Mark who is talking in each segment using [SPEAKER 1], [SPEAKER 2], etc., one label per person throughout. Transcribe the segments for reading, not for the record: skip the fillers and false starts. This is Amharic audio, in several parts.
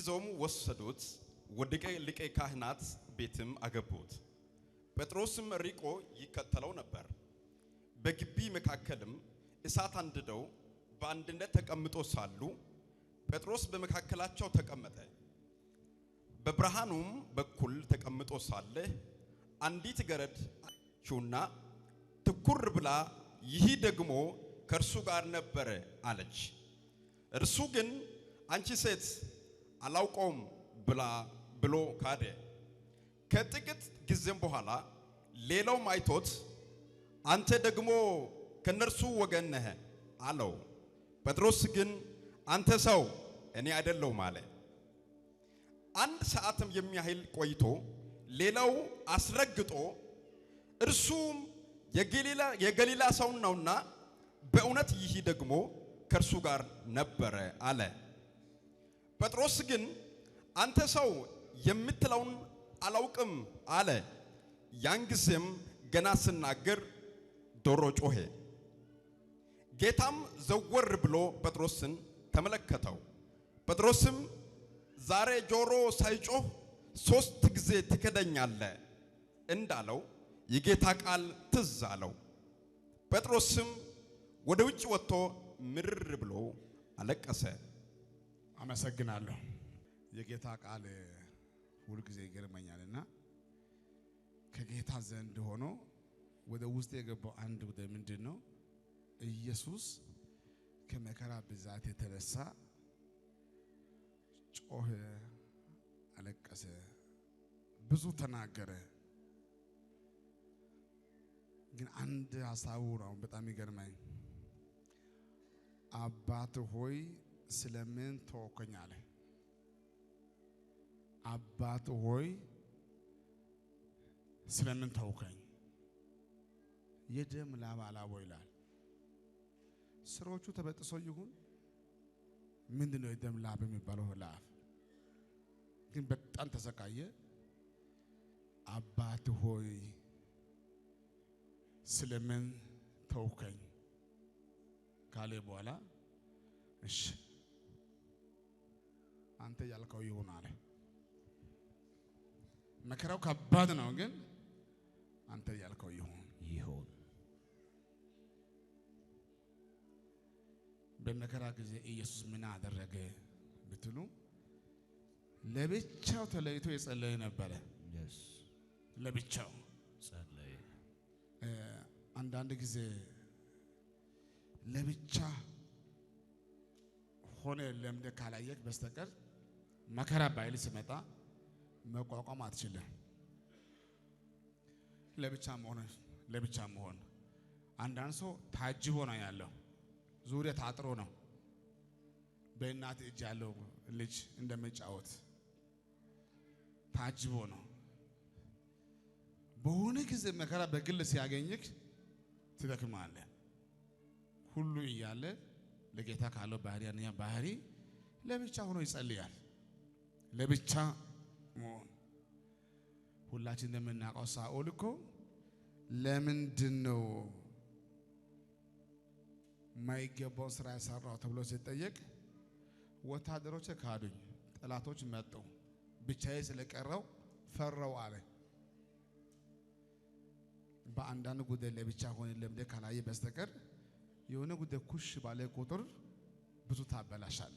[SPEAKER 1] ይዘውም ወሰዱት ወደ ሊቀ ካህናት ቤትም አገቡት ጴጥሮስም ሪቆ ይከተለው ነበር በግቢ መካከልም እሳት አንድደው በአንድነት ተቀምጦ ሳሉ ጴጥሮስ በመካከላቸው ተቀመጠ በብርሃኑም በኩል ተቀምጦ ሳለ አንዲት ገረድ አየችውና ትኩር ብላ ይህ ደግሞ ከእርሱ ጋር ነበር አለች እርሱ ግን አንቺ ሴት አላውቀውም ብሎ ካደ ከጥቂት ጊዜም በኋላ ሌላው አይቶት አንተ ደግሞ ከነርሱ ወገን ነህ አለው ጴጥሮስ ግን አንተ ሰው እኔ አይደለሁም አለ አንድ ሰዓትም የሚያህል ቆይቶ ሌላው አስረግጦ እርሱም የገሊላ ሰው ነውና በእውነት ይህ ደግሞ ከእርሱ ጋር ነበር አለ ጴጥሮስ ግን አንተ ሰው የምትለውን አላውቅም አለ ያን ጊዜም ገና ሲናገር ዶሮ ጮኸ ጌታም ዘወር ብሎ ጴጥሮስን ተመለከተው ጴጥሮስም ዛሬ ጆሮ ሳይጮህ 3 ጊዜ ትከደኛለህ እንዳለው የጌታ ቃል ትዝ አለው ጴጥሮስም ወደ ውጭ ወጥቶ ምርር ብሎ አለቀሰ
[SPEAKER 2] አመሰግናለሁ የጌታ ቃል ሁሉ ጊዜ ይገርመኛልና ከጌታ ዘንድ ሆኖ ወደ ውስጥ የገባው አንድ ወደ ምንድነው ኢየሱስ ከመከራ ብዛት የተነሳ ጮኸ አለቀሰ ብዙ ተናገረ ግን አንድ ሐሳቡ ነው በጣም ይገርመኝ አባት ሆይ ስለምን ተወከኝ አለ አባት ሆይ ስለምን ተወከኝ የደም ላብ አላቦ ይላል ስሮቹ ተበጥሶ ይሁን ምንድነው የደም ላብ የሚባለው ላብ ግን በጣም ተሰቃየ አባት ሆይ ስለምን ተወከኝ ካለ በኋላ እሺ አንተ ያልከው ይሁን አለ መከራው ከባድ ነው ግን አንተ ያልከው ይሁን በመከራ ጊዜ ኢየሱስ ምን አደረገ ብትሉ ለብቻው ተለይቶ የጸለየ ነበር ለብቻው ጸለየ አንዳንድ ጊዜ ለብቻ ሆነ ለምደ ካላየክ በስተቀር መከራ ባይል ሲመጣ መቋቋም አትችልም ለብቻ መሆን አንዳንድ ሰው ታጅቦ ነው ያለው ዙሪያ ታጥሮ ነው በእናት እጅ ያለው ልጅ እንደመጫወት ታጅቦ ነው በሆነ ጊዜ መከራ በግል ሲያገኝክ ትደክማለህ ሁሉ እያለ ለጌታ ካለው ባህሪ ለብቻ ሆኖ ይጸልያል ለብቻ መሆን ሁላችን እንደምናውቀው ሳኦል እኮ ለምንድነው ማይገባው ስራ ያሰራው ተብሎ ሲጠየቅ ወታደሮች ካዱኝ ጠላቶች መጡ ብቻዬ ስለቀረው ፈራው አለ በአንዳንድ ጉዳይ ለብቻ ሆነ ለምደ ካላየ በስተቀር የሆነ ጉዳይ ኩሽ ባለ ቁጥር ብዙ ታበላሻለ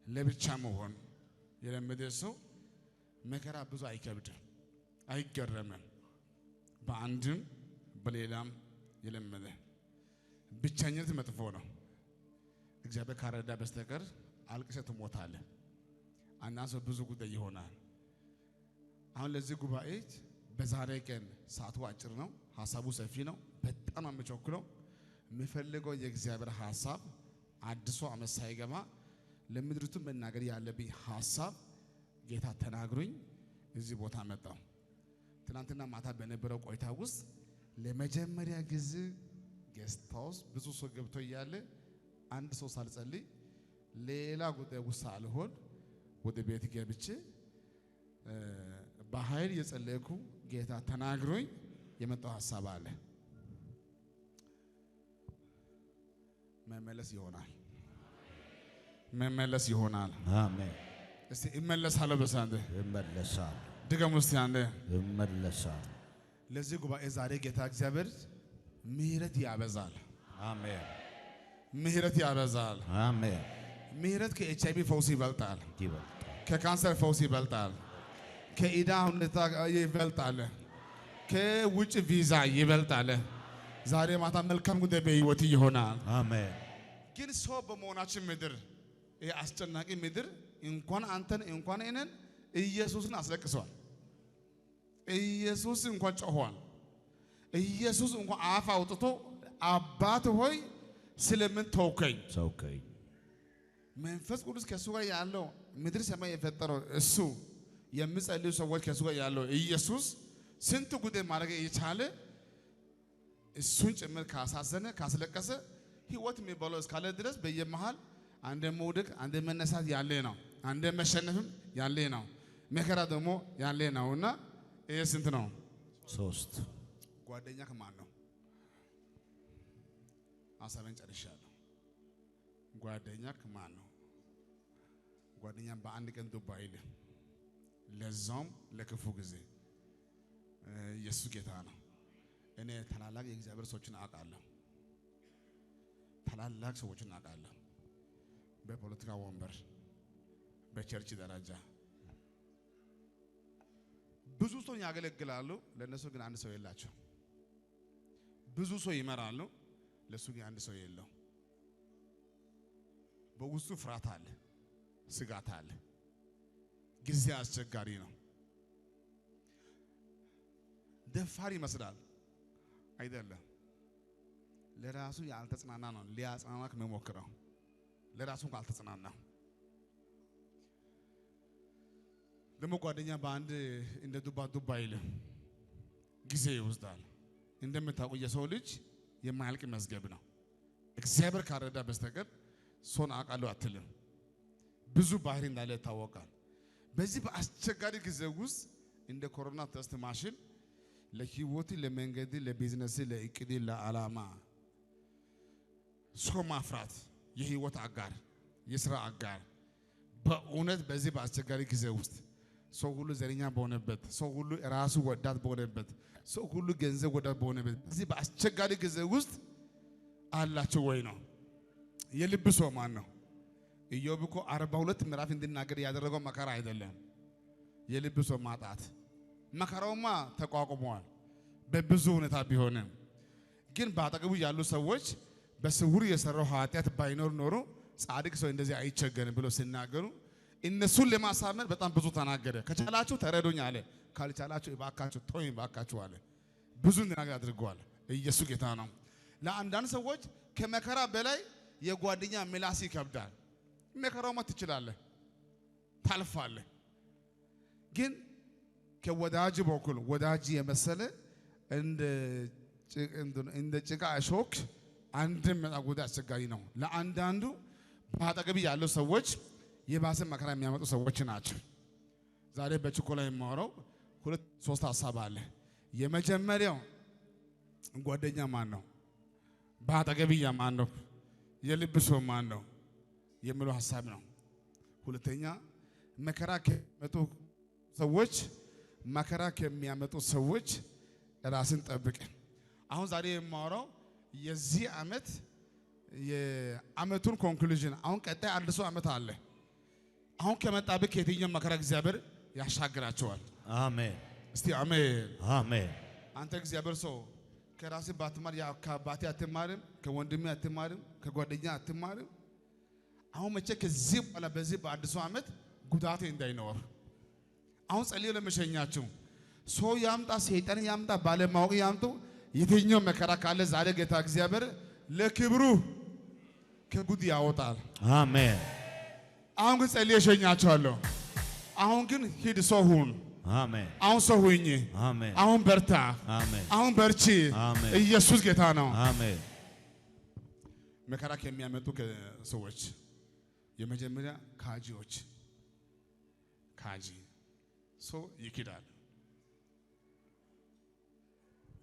[SPEAKER 2] ለብቻ መሆን የለመደ ሰው መከራ ብዙ አይከብድም አይገረምም በአንድም በሌላም የለመደ ብቻኝነት መጥፎ ነው እግዚአብሔር ካረዳ በስተቀር አልቅሰህ ትሞታለህ አናሶ ብዙ ጉዳይ ይሆናል አሁን ለዚህ ጉባኤ በዛሬ ቀን ሰዓቱ አጭር ነው ሐሳቡ ሰፊ ነው በጣም አመቸኩለው የሚፈልገው የእግዚአብሔር ሐሳብ አዲሱ ዓመት ሳይገባ ለምድሪቱ መናገር ያለብኝ ሐሳብ ጌታ ተናግሮኝ እዚህ ቦታ መጣው ትናንትና ማታ በነበረው ቆይታ ውስጥ ለመጀመሪያ ጊዜ ጌስት ሃውስ ብዙ ሰው ገብቶ ያለ አንድ ሰው ሳልጸልይ ሌላ ጉዳይ ውስጥ አልሆን ወደ ቤት ገብቼ በኃይል የጸለይኩ ጌታ ተናግሮኝ የመጣው ሐሳብ አለ መመለስ ይሆናል አሜን እስቲ እመለሳለሁ በሳንደ
[SPEAKER 3] እመለሳለሁ
[SPEAKER 2] ድገም ውስጥ ያንደ
[SPEAKER 3] እመለሳለሁ።
[SPEAKER 2] ለዚህ ጉባኤ ዛሬ ጌታ እግዚአብሔር ምህረት ያበዛል።
[SPEAKER 3] አሜን
[SPEAKER 2] ምህረት ያበዛል።
[SPEAKER 3] አሜን።
[SPEAKER 2] ምህረት ከኤችአይቪ ፈውስ ይበልጣል።
[SPEAKER 3] ይበልጣል።
[SPEAKER 2] ከካንሰር ፈውስ ይበልጣል። ከኢዳ ሁኔታ ይበልጣል። ከውጭ ቪዛ ይበልጣል። ዛሬ ማታ መልካም ጉዳይ በህይወት ይሆናል።
[SPEAKER 3] አሜን።
[SPEAKER 2] ግን ሰው በመሆናችን ምድር ይሄ አስጨናቂ ምድር እንኳን አንተን እንኳን እኔን ኢየሱስን አስለቅሷል። ኢየሱስ እንኳን ጮኋል። ኢየሱስ እንኳን አፍ አውጥቶ አባት ሆይ ስለምን ተውከኝ?
[SPEAKER 3] ተውከኝ።
[SPEAKER 2] መንፈስ ቅዱስ ከሱ ጋር ያለው ምድር ሰማይ የፈጠረው እሱ የሚጸልዩ ሰዎች ከሱ ጋር ያለው ኢየሱስ ስንት ጉዳይ ማድረግ እየቻለ እሱን ጭምር ካሳዘነ ካስለቀሰ ህይወት የሚባለው እስካለ ድረስ በየመሃል አንደ መውደቅ አንደ መነሳት ያለ ነው። አንደ መሸነፍም ያለ ነው። መከራ ደግሞ ያለ ነውና ይሄ ስንት ነው? 3 ጓደኛ ከማን ነው? አሳበን ጨርሻለሁ። ጓደኛ ከማን ነው? ጓደኛ በአንድ ቀን ዱብ አይልም። ለዛውም ለክፉ ጊዜ ኢየሱስ ጌታ ነው። እኔ ታላላቅ የእግዚአብሔር ሰዎችን አውቃለሁ። ታላላቅ ሰዎችን አውቃለሁ። በፖለቲካ ወንበር በቸርች ደረጃ ብዙ ሰው ያገለግላሉ። ለነሱ ግን አንድ ሰው የላቸው። ብዙ ሰው ይመራሉ። ለሱ ግን አንድ ሰው የለው። በውስጡ ፍርሃት አለ፣ ስጋት አለ። ጊዜ አስቸጋሪ ነው። ደፋር ይመስላል አይደለም። ለራሱ ያልተጽናና ነው ሊያጽናናክ መሞክረው። ለራሱ እንኳን አልተጽናና። ደግሞ ጓደኛ በአንድ እንደ ዱባ አይልም፣ ጊዜ ይወስዳል። እንደምታውቁ የሰው ልጅ የማያልቅ መዝገብ ነው። እግዚአብሔር ካረዳ በስተቀር ሰውን አውቃለሁ አትልም። ብዙ ባህሪ እንዳለ ይታወቃል። በዚህ በአስቸጋሪ ጊዜ ውስጥ እንደ ኮሮና ቴስት ማሽን ለህይወት፣ ለመንገድ፣ ለቢዝነስ፣ ለእቅድ፣ ለዓላማ ሰው ማፍራት የህይወት አጋር፣ የሥራ አጋር በእውነት በዚህ በአስቸጋሪ ጊዜ ውስጥ ሰው ሁሉ ዘረኛ በሆነበት፣ ሰው ሁሉ ራሱ ወዳድ በሆነበት፣ ሰው ሁሉ ገንዘብ ወዳድ በሆነበት በዚህ በአስቸጋሪ ጊዜ ውስጥ አላችሁ ወይ ነው? የልብ ሰው ማን ነው? ኢዮብ እኮ 42 ምዕራፍ እንድናገር ያደረገው መከራ አይደለም። የልብ ሰው ማጣት መከራውማ ተቋቁመዋል በብዙ ሁኔታ ቢሆንም፣ ግን በአጠገቡ ያሉ ሰዎች በስውር የሰራው ኃጢአት ባይኖር ኖሮ ጻድቅ ሰው እንደዚህ አይቸገርም ብሎ ሲናገሩ እነሱን ለማሳመን በጣም ብዙ ተናገረ። ከቻላችሁ ተረዱኝ አለ፣ ካልቻላችሁ እባካችሁ ተውኝ እባካችሁ አለ። ብዙ ነገር አድርገዋል። ኢየሱስ ጌታ ነው። ለአንዳንድ ሰዎች ከመከራ በላይ የጓደኛ ምላስ ይከብዳል። መከራውማ ትችላለህ፣ ታልፋለህ። ግን ከወዳጅ በኩል ወዳጅ የመሰለ እንደ ጭቃ እሾክ አንድም መጣ ጉዳይ አስቸጋሪ ነው። ለአንዳንዱ በአጠገብ ያሉ ሰዎች የባሰ መከራ የሚያመጡ ሰዎች ናቸው። ዛሬ በችኮላ የማወራው 2-3 ሐሳብ አለ። የመጀመሪያው ጓደኛ ማን ነው? በአጠገብ ማን ነው? የልብ ሰው ማን ነው የሚለው ሐሳብ ነው። ሁለተኛ መከራ ከሚያመጡ ሰዎች ራስን ጠብቅ። አሁን ዛሬ የማወራው የዚህ ዓመት የዓመቱን ኮንክሉዥን፣ አሁን ቀጣይ አዲሱ ዓመት አለ። አሁን ከመጣብህ ከየትኛው መከራ እግዚአብሔር ያሻግራቸዋል። አሜን። እስቲ አሜን አሜን። አንተ እግዚአብሔር ሰው ከራስህ ባትማር ከአባቴ አትማርም፣ ከወንድሜ አትማርም፣ ከጓደኛ አትማርም። አሁን መቼ ከዚህ በኋላ በዚህ በአዲሱ ዓመት ጉዳት እንዳይኖር አሁን ጸልዩ። ለመሸኛችሁ ሰው ያምጣ፣ ሰይጣን ያምጣ፣ ባለማወቅ ያምጡ፣ የትኛው መከራ ካለ ዛሬ ጌታ እግዚአብሔር ለክብሩ ከጉድ ያወጣል። አሜን። አሁን ግን ጸልዬ እሸኛችኋለሁ። አሁን ግን ሂድ፣ ሰው ሁን። አሜን። አሁን ሰው ሁኝ። አሜን። አሁን በርታ። አሜን። አሁን በርቺ። አሜን። ኢየሱስ ጌታ ነው። አሜን። መከራ ከሚያመጡ ሰዎች የመጀመሪያ ካጂዎች። ካጂ ሰው ይክዳል።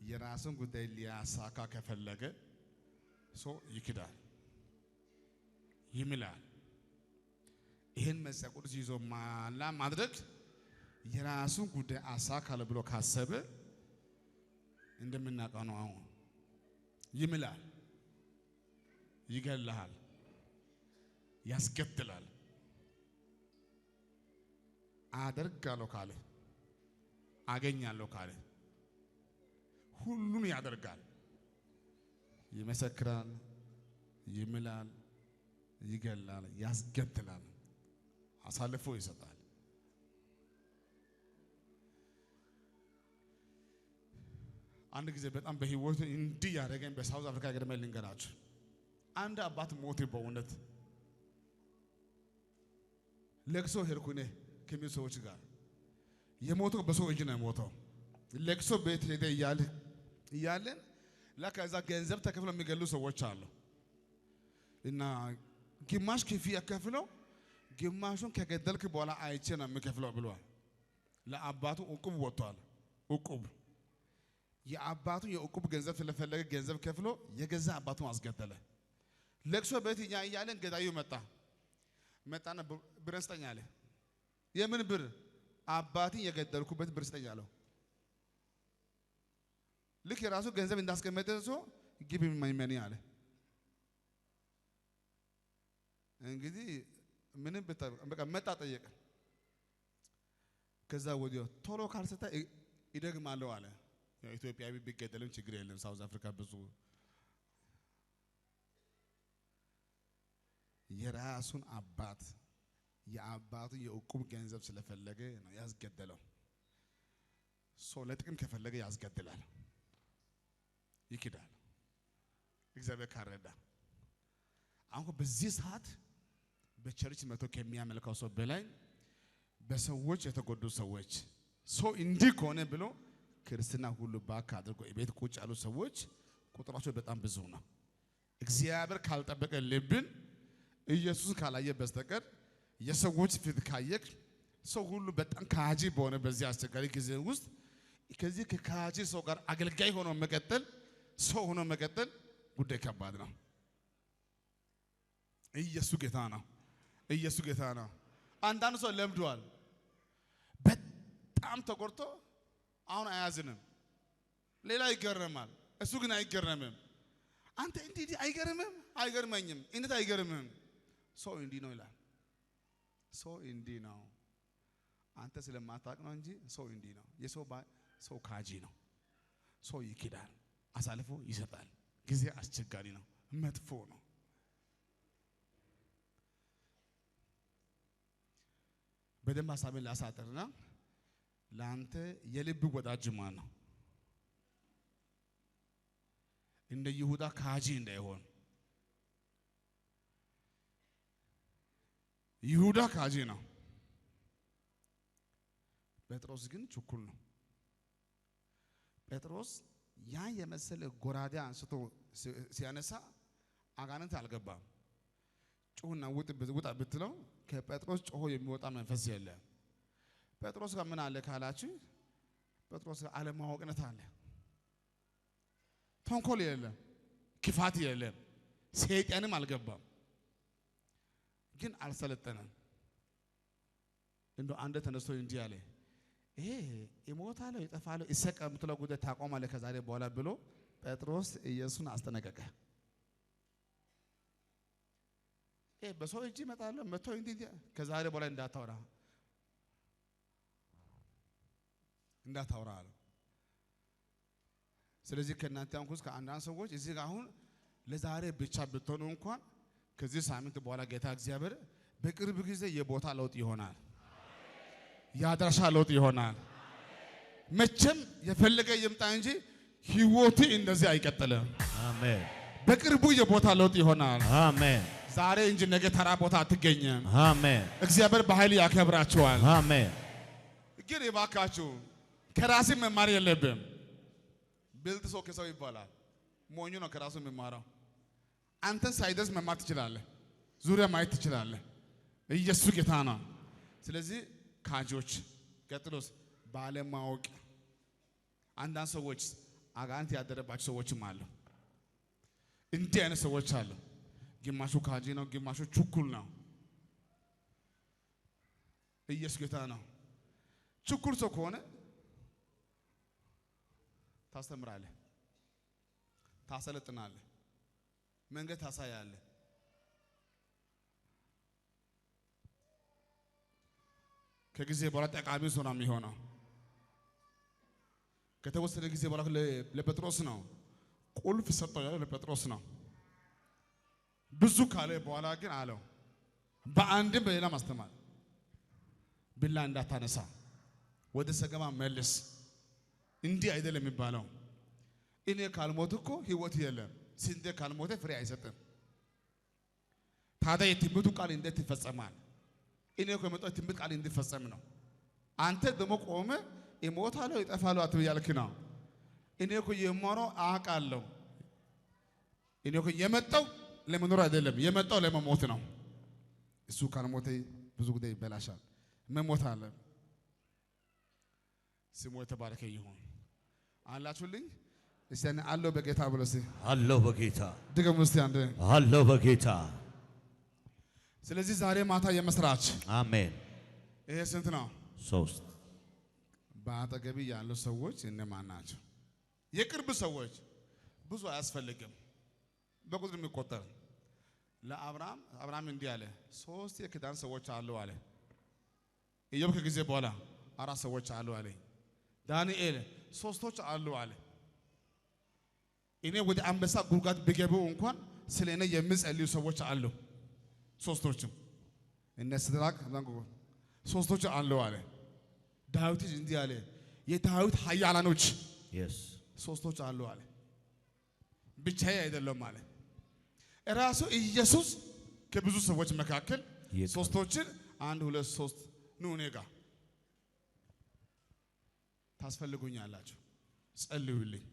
[SPEAKER 2] የራሱን ጉዳይ ሊያሳካ ከፈለገ ሰው ይክዳል፣ ይምላል። ይሄን መጽሐፍ ቅዱስ ይዞ ማድረግ የራሱን ጉዳይ አሳካለ ብሎ ካሰበ እንደምናውቀው ነው። አሁን ይምላል፣ ይገላል፣ ያስገድላል። አደርጋለሁ ካለ አገኛለሁ ካለ ሁሉን ያደርጋል። ይመሰክራል፣ ይምላል፣ ይገላል፣ ያስገድላል፣ አሳልፎ ይሰጣል። አንድ ጊዜ በጣም በህይወት እንዲህ ያደረገኝ በሳውዝ አፍሪካ ገደማ ልንገራችሁ። አንድ አባት ሞተ። በእውነት ለቅሶ ሄድኩ እኔ ከሚሉ ሰዎች ጋር። የሞተው በሰው እጅ ነው የሞተው። ለቅሶ ቤት ሄደ እያለን ለከዛ ገንዘብ ተከፍሎ የሚገሉ ሰዎች አሉ እና ግማሽ ክፍያ ከፍለው ግማሹን ከገደልክ በኋላ አይቼ ነው የምከፍለው ብሏል። ለአባቱ ዕቁብ ወጥቷል። ዕቁብ የአባቱ የዕቁብ ገንዘብ ስለፈለገ ገንዘብ ከፍሎ የገዛ አባቱን አስገደለ። ለቅሶ ቤት እያለን ገዳዩ መጣና ብር ስጠኝ አለ። የምን ብር? አባቴ የገደልኩበት ብር ስጠኝ አለው። ልክ የራሱ ገንዘብ እንዳስቀመጠ ሰው ግብ ማይመኒ አለ። እንግዲህ ምንም በቃ መጣ ጠየቀ። ከዛ ወዲያው ቶሎ ካልሰጠ ይደግማለሁ አለ። ኢትዮጵያዊ ቢገደልም ችግር የለም። ሳውዝ አፍሪካ ብዙ የራሱን አባት የአባቱ የዕቁብ ገንዘብ ስለፈለገ ነው ያስገደለው። ሰው ለጥቅም ከፈለገ ያስገድላል፣ ይክዳል። እግዚአብሔር ካረዳ አሁን በዚህ ሰዓት በቸርች መቶ ከሚያመልከው ሰው በላይ በሰዎች የተጎዱ ሰዎች ሰው እንዲህ ከሆነ ብሎ ክርስትና ሁሉ ባክ አድርጎ የቤት ቁጭ ያሉ ሰዎች ቁጥራቸው በጣም ብዙ ነው። እግዚአብሔር ካልጠበቀ ልብን ኢየሱስ ካላየ በስተቀር የሰዎች ፊት ካየክ ሰው ሁሉ በጣም ካጂ በሆነ በዚህ አስቸጋሪ ጊዜ ውስጥ ከዚህ ከካጂ ሰው ጋር አገልጋይ ሆኖ መቀጠል ሰው ሆኖ መቀጠል ጉዳይ ከባድ ነው። ኢየሱስ ጌታ ነው። ኢየሱስ ጌታ ነው። አንዳንድ ሰው ለምዷል። በጣም ተቆርጦ አሁን አያዝንም። ሌላ ይገረማል፣ እሱ ግን አይገረምም። አንተ እንዲህ አይገርምም? አይገርመኝም። እንዴት አይገርምም? ሰው እንዲህ ነው ይላል። ሰው እንዲህ ነው። አንተ ስለማታውቅ ነው እንጂ ሰው እንዲህ ነው። ሰው ካጂ ነው። ሰው ይክዳል፣ አሳልፎ ይሰጣል። ጊዜ አስቸጋሪ ነው፣ መጥፎ ነው። በደንብ ሐሳቤን ላሳጥርና ለአንተ የልብ ወዳጅ ማን ነው? እንደ ይሁዳ ካጂ እንዳይሆን። ይሁዳ ካጂ ነው። ጴጥሮስ ግን ችኩል ነው። ጴጥሮስ ያ የመሰለ ጎራዴ አንስቶ ሲያነሳ አጋንንት አልገባም። ጮህና ውጣ ብትለው ከጴጥሮስ ጮሆ የሚወጣ መንፈስ የለም። ጴጥሮስ ጋር ምን አለ ካላችሁ ጴጥሮስ ጋር አለማወቅነት አለ። ተንኮል የለም፣ ክፋት የለም፣ ሰይጣንም አልገባም። ግን አልሰለጠነም። እንደው አንደ ተነስቶ እንዲህ አለ፣ ይሄ ይሞታል ይጠፋል ይሰቀል የምትለው ጉዳይ ታቆማለህ ከዛሬ በኋላ ብሎ ጴጥሮስ ኢየሱስን አስጠነቀቀ። በሰው እጅ ይመጣል መጥቶ እንዲህ ከዛሬ በኋላ እንዳታወራ አለ። ስለዚህ ከእናንተ አንኩስ ከአንዳንድ ሰዎች እዚህ ጋር አሁን ለዛሬ ብቻ ብትሆኑ እንኳን ከዚህ ሳምንት በኋላ ጌታ እግዚአብሔር በቅርብ ጊዜ የቦታ ለውጥ ይሆናል፣ የአድራሻ ለውጥ ይሆናል። መቼም የፈለገ ይምጣ እንጂ ህይወት እንደዚህ አይቀጥልም። አሜን። በቅርቡ የቦታ ለውጥ ይሆናል። አሜን። ዛሬ እንጂ ነገ ተራ ቦታ አትገኝም። አሜን። እግዚአብሔር በኃይል ያከብራችኋል። አሜን። ግን ይባካችሁ ከራስ መማር የለብም። ብልጥ ሰው ከሰው ይባላል፣ ሞኙ ነው ከራሱ የሚማረው። አንተን ሳይደርስ መማር ትችላለህ፣ ዙሪያ ማየት ትችላለህ። ኢየሱስ ጌታ ነው። ስለዚህ ካጆች ቀጥሎስ ባለማወቅ አንዳንድ ሰዎች አጋንንት ያደረባቸው ሰዎችም አሉ። እንዲህ አይነት ሰዎች አሉ። ግማሹ ካጂ ነው፣ ግማሹ ችኩል ነው። ኢየሱስ ጌታ ነው። ችኩል ሰው ከሆነ ታስተምራለህ፣ ታሰለጥናለህ፣ መንገድ ታሳያለህ። ከጊዜ በኋላ ጠቃሚ ሰው ነው የሚሆነው። ከተወሰነ ጊዜ በኋላ ለጴጥሮስ ነው ቁልፍ ሰጠው ያለው ለጴጥሮስ ነው። ብዙ ካለ በኋላ ግን አለው በአንድም በሌላ ማስተማር ብላ እንዳታነሳ ወደ ሰገማ መልስ። እንዲህ አይደለም የሚባለው። እኔ ካልሞት እኮ ህይወት የለም። ስንዴ ካልሞተ ፍሬ አይሰጥም። ታዲያ የትንቢቱ ቃል እንዴት ይፈጸማል? እኔ እኮ የመጣው የትንቢት ቃል እንዲፈጸም ነው። አንተ ደግሞ ቆመ እሞታለሁ እጠፋለሁ አትበያልክ ነው። እኔ እኮ የማወራው አውቃለሁ። እኔ እኮ የመጣው ለመኖር አይደለም፣ የመጣው ለመሞት ነው። እሱ ካልሞተ ብዙ ጉዳይ ይበላሻል። መሞት አለ። ስሙ የተባረከ ይሁን። አላችሁልኝ? እስቲ አለው በጌታ ብሎ እስቲ
[SPEAKER 3] አለው በጌታ
[SPEAKER 2] ድገሙ እስቲ አንዴ
[SPEAKER 3] አለው በጌታ።
[SPEAKER 2] ስለዚህ ዛሬ ማታ የመስራች
[SPEAKER 3] አሜን።
[SPEAKER 2] ይሄ ስንት ነው?
[SPEAKER 3] 3
[SPEAKER 2] በአጠገቢ ያሉ ሰዎች እነማን ናቸው? የቅርብ ሰዎች ብዙ አያስፈልግም፣ በቁጥር የሚቆጠር ለአብርሃም እንዲህ አለ 3 የኪዳን ሰዎች አሉ አለ። ኢዮብ ከጊዜ በኋላ 4 ሰዎች አሉ አለ። ዳንኤል 3 አሉ አለ። እኔ ወደ አንበሳ ጉድጓድ ቢገቡ እንኳን ስለኔ የሚጸልዩ ሰዎች አሉ። 3 እነ ሲድራቅ 3 አሉ አለ። ዳዊት እንዲህ አለ የዳዊት ኃያላኖች 3 አሉ አለ። ብቻዬ አይደለም አለ። ራሱ ኢየሱስ ከብዙ ሰዎች መካከል 3 1 2 3 ኑ እኔ ጋር ታስፈልጉኛላችሁ፣ ጸልዩልኝ።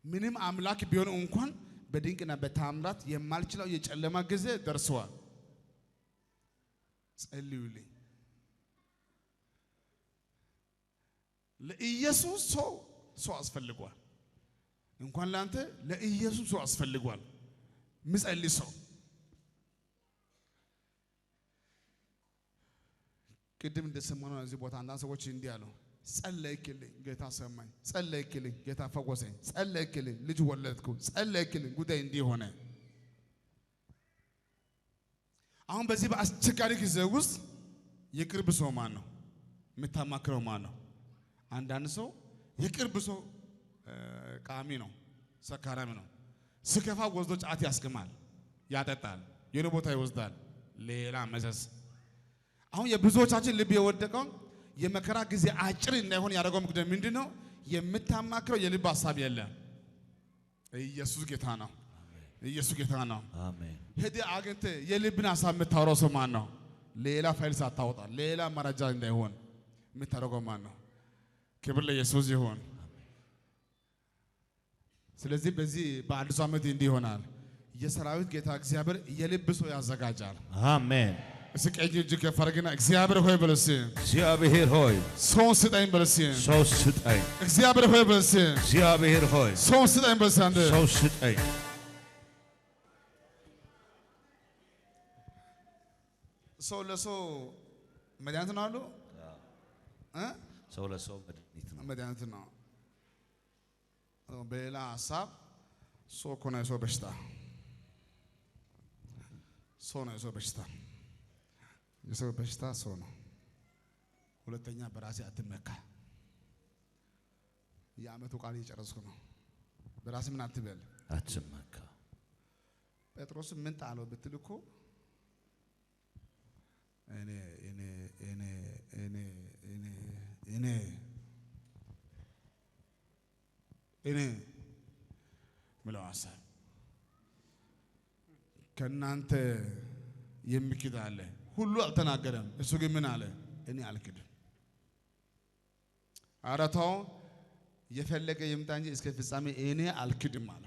[SPEAKER 2] ምንም አምላክ ቢሆን እንኳን በድንቅና በታምራት የማልችለው የጨለማ ጊዜ ደርሰዋል። ጸልዩልኝ። ለኢየሱስ ሰው አስፈልጓል። እንኳን ላንተ ለኢየሱስ ሰው አስፈልጓል። ምጸልይ ሰው ቅድም እንደሰማነው እዚህ ቦታ አንዳንድ ሰዎች እንዲህ አሉ። ጸለይክልኝ ጌታ ሰማኝ፣ ጸለይክልኝ ጌታ ፈወሰኝ፣ ጸለይክልኝ ልጅ ወለድኩ፣ ጸለይክልኝ ጉዳይ እንዲህ ሆነ። አሁን በዚህ በአስቸጋሪ ጊዜ ውስጥ የቅርብ ሰው ማን ነው? የምታማክረው ማን ነው? አንዳንድ ሰው የቅርብ ሰው ቃሚ ነው፣ ሰካራሚ ነው። ስከፋ ወስዶ ጫት ያስቅማል፣ ያጠጣል፣ የሆነ ቦታ ይወስዳል፣ ሌላ መዘዝ። አሁን የብዙዎቻችን ልብ የወደቀው የመከራ ጊዜ አጭር እንዳይሆን ያደረገው ምክንያት ምንድነው? የምታማክረው የልብ ሐሳብ የለም። ኢየሱስ ጌታ ነው። ኢየሱስ ጌታ ነው።
[SPEAKER 3] አሜን።
[SPEAKER 2] ሄደ አግንተ የልብን ሐሳብ የምታወራው ሰው ማን ነው? ሌላ ፋይል ሳታወጣ ሌላ መረጃ እንዳይሆን የምታደርገው ማን ነው? ክብር ለኢየሱስ ይሁን። ስለዚህ በዚህ በአዲሱ ዓመት እንዲህ ይሆናል። የሰራዊት ጌታ እግዚአብሔር የልብ ሰው ያዘጋጃል።
[SPEAKER 3] አሜን።
[SPEAKER 2] እስኪ ቀኝ እጅ ከፍ አድርግና እግዚአብሔር ሆይ በል እስኪ
[SPEAKER 3] እግዚአብሔር ሆይ
[SPEAKER 2] ሰው ስጠኝ በል እስኪ
[SPEAKER 3] ሰው ስጠኝ።
[SPEAKER 2] እግዚአብሔር ሆይ በል እስኪ
[SPEAKER 3] እግዚአብሔር ሆይ
[SPEAKER 2] ሰው ስጠኝ በል እስኪ አንተ
[SPEAKER 3] ሰው ስጠኝ።
[SPEAKER 2] ሰው ለሰው መድኃኒት ነው አሉ።
[SPEAKER 3] ሰው ለሰው መድኃኒት ነው፣
[SPEAKER 2] መድኃኒት ነው። በሌላ ሀሳብ ሰው እኮ ነው የሰው በሽታ፣ ሰው ነው የሰው በሽታ። የሰው በሽታ ሰው ነው። ሁለተኛ በራሴ አትመካ። የዓመቱ ቃል እየጨረስኩ ነው። በራሴ ምን አትበል፣
[SPEAKER 3] አትመካ።
[SPEAKER 2] ጴጥሮስ ምን ጣለው ብትል እኮ እኔ ምለው ሀሳብ ከእናንተ የሚክድ አለ። ሁሉ አልተናገረም። እሱ ግን ምን አለ? እኔ አልክድም። አረታው የፈለገ ይምጣ እንጂ እስከ ፍጻሜ እኔ አልክድም አለ።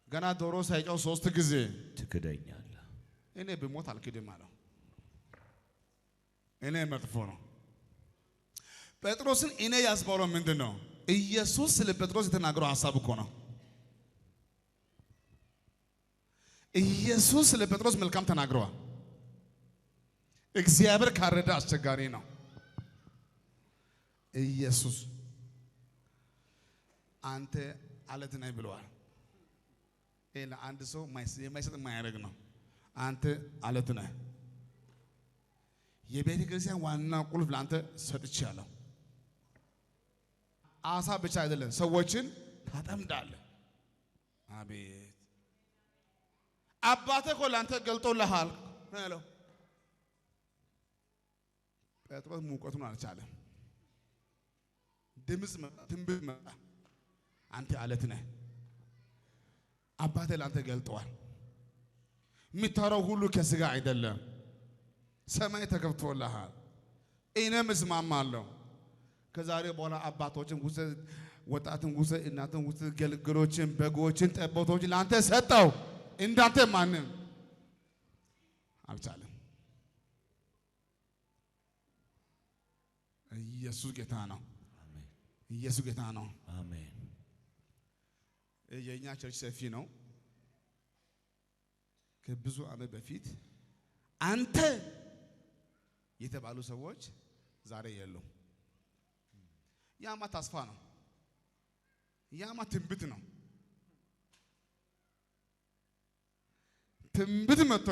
[SPEAKER 2] ገና ዶሮ ሳይጮህ 3 ጊዜ
[SPEAKER 3] ትክደኛለህ፣
[SPEAKER 2] እኔ ብሞት አልክድም አለው። እኔ መጥፎ ነው። ጴጥሮስን እኔ ያስባለው ምንድን ነው? ኢየሱስ ስለ ጴጥሮስ የተናገረው ሐሳብ እኮ ነው። ኢየሱስ ስለ ጴጥሮስ መልካም ተናግረዋል። እግዚአብሔር ካረዳ አስቸጋሪ ነው። ኢየሱስ አንተ አለት ነህ ብለዋል። ኤላ አንድ ሰው የማይሰጥ የማያደርግ ነው። አንተ አለት ነህ። የቤተ ክርስቲያን ዋና ቁልፍ ለአንተ ሰጥቻለሁ። አሳ ብቻ አይደለም ሰዎችን ታጠምዳለህ። አቤት አባቴ እኮ ለአንተ ገልጦልሃል ነው ያለው። ጴጥሮስ ሙቀቱን አልቻለም። ድምፅ መጣ፣ ትንቢት መጣ። አንተ አለት ነህ። አባቴ ለአንተ ገልጠዋል። የሚታረው ሁሉ ከስጋ አይደለም። ሰማይ ተከፍቶልሃል። እኔም እስማማለሁ። ከዛሬ በኋላ አባቶችን ውሰድ፣ ወጣትን ውሰድ፣ እናትን ውሰድ፣ ገልገሎችን፣ በጎችን፣ ጠቦቶችን ለአንተ ሰጠው። እንዳንተ ማንም አልቻለም። ኢየሱስ ጌታ ነው። ኢየሱስ ጌታ ነው።
[SPEAKER 3] አሜን።
[SPEAKER 2] የኛ ቸርች ሰፊ ነው። ከብዙ ዓመት በፊት አንተ የተባሉ ሰዎች ዛሬ የሉም። ያማ ተስፋ ነው። ያማ ትንቢት ነው። ትንቢት መጥቶ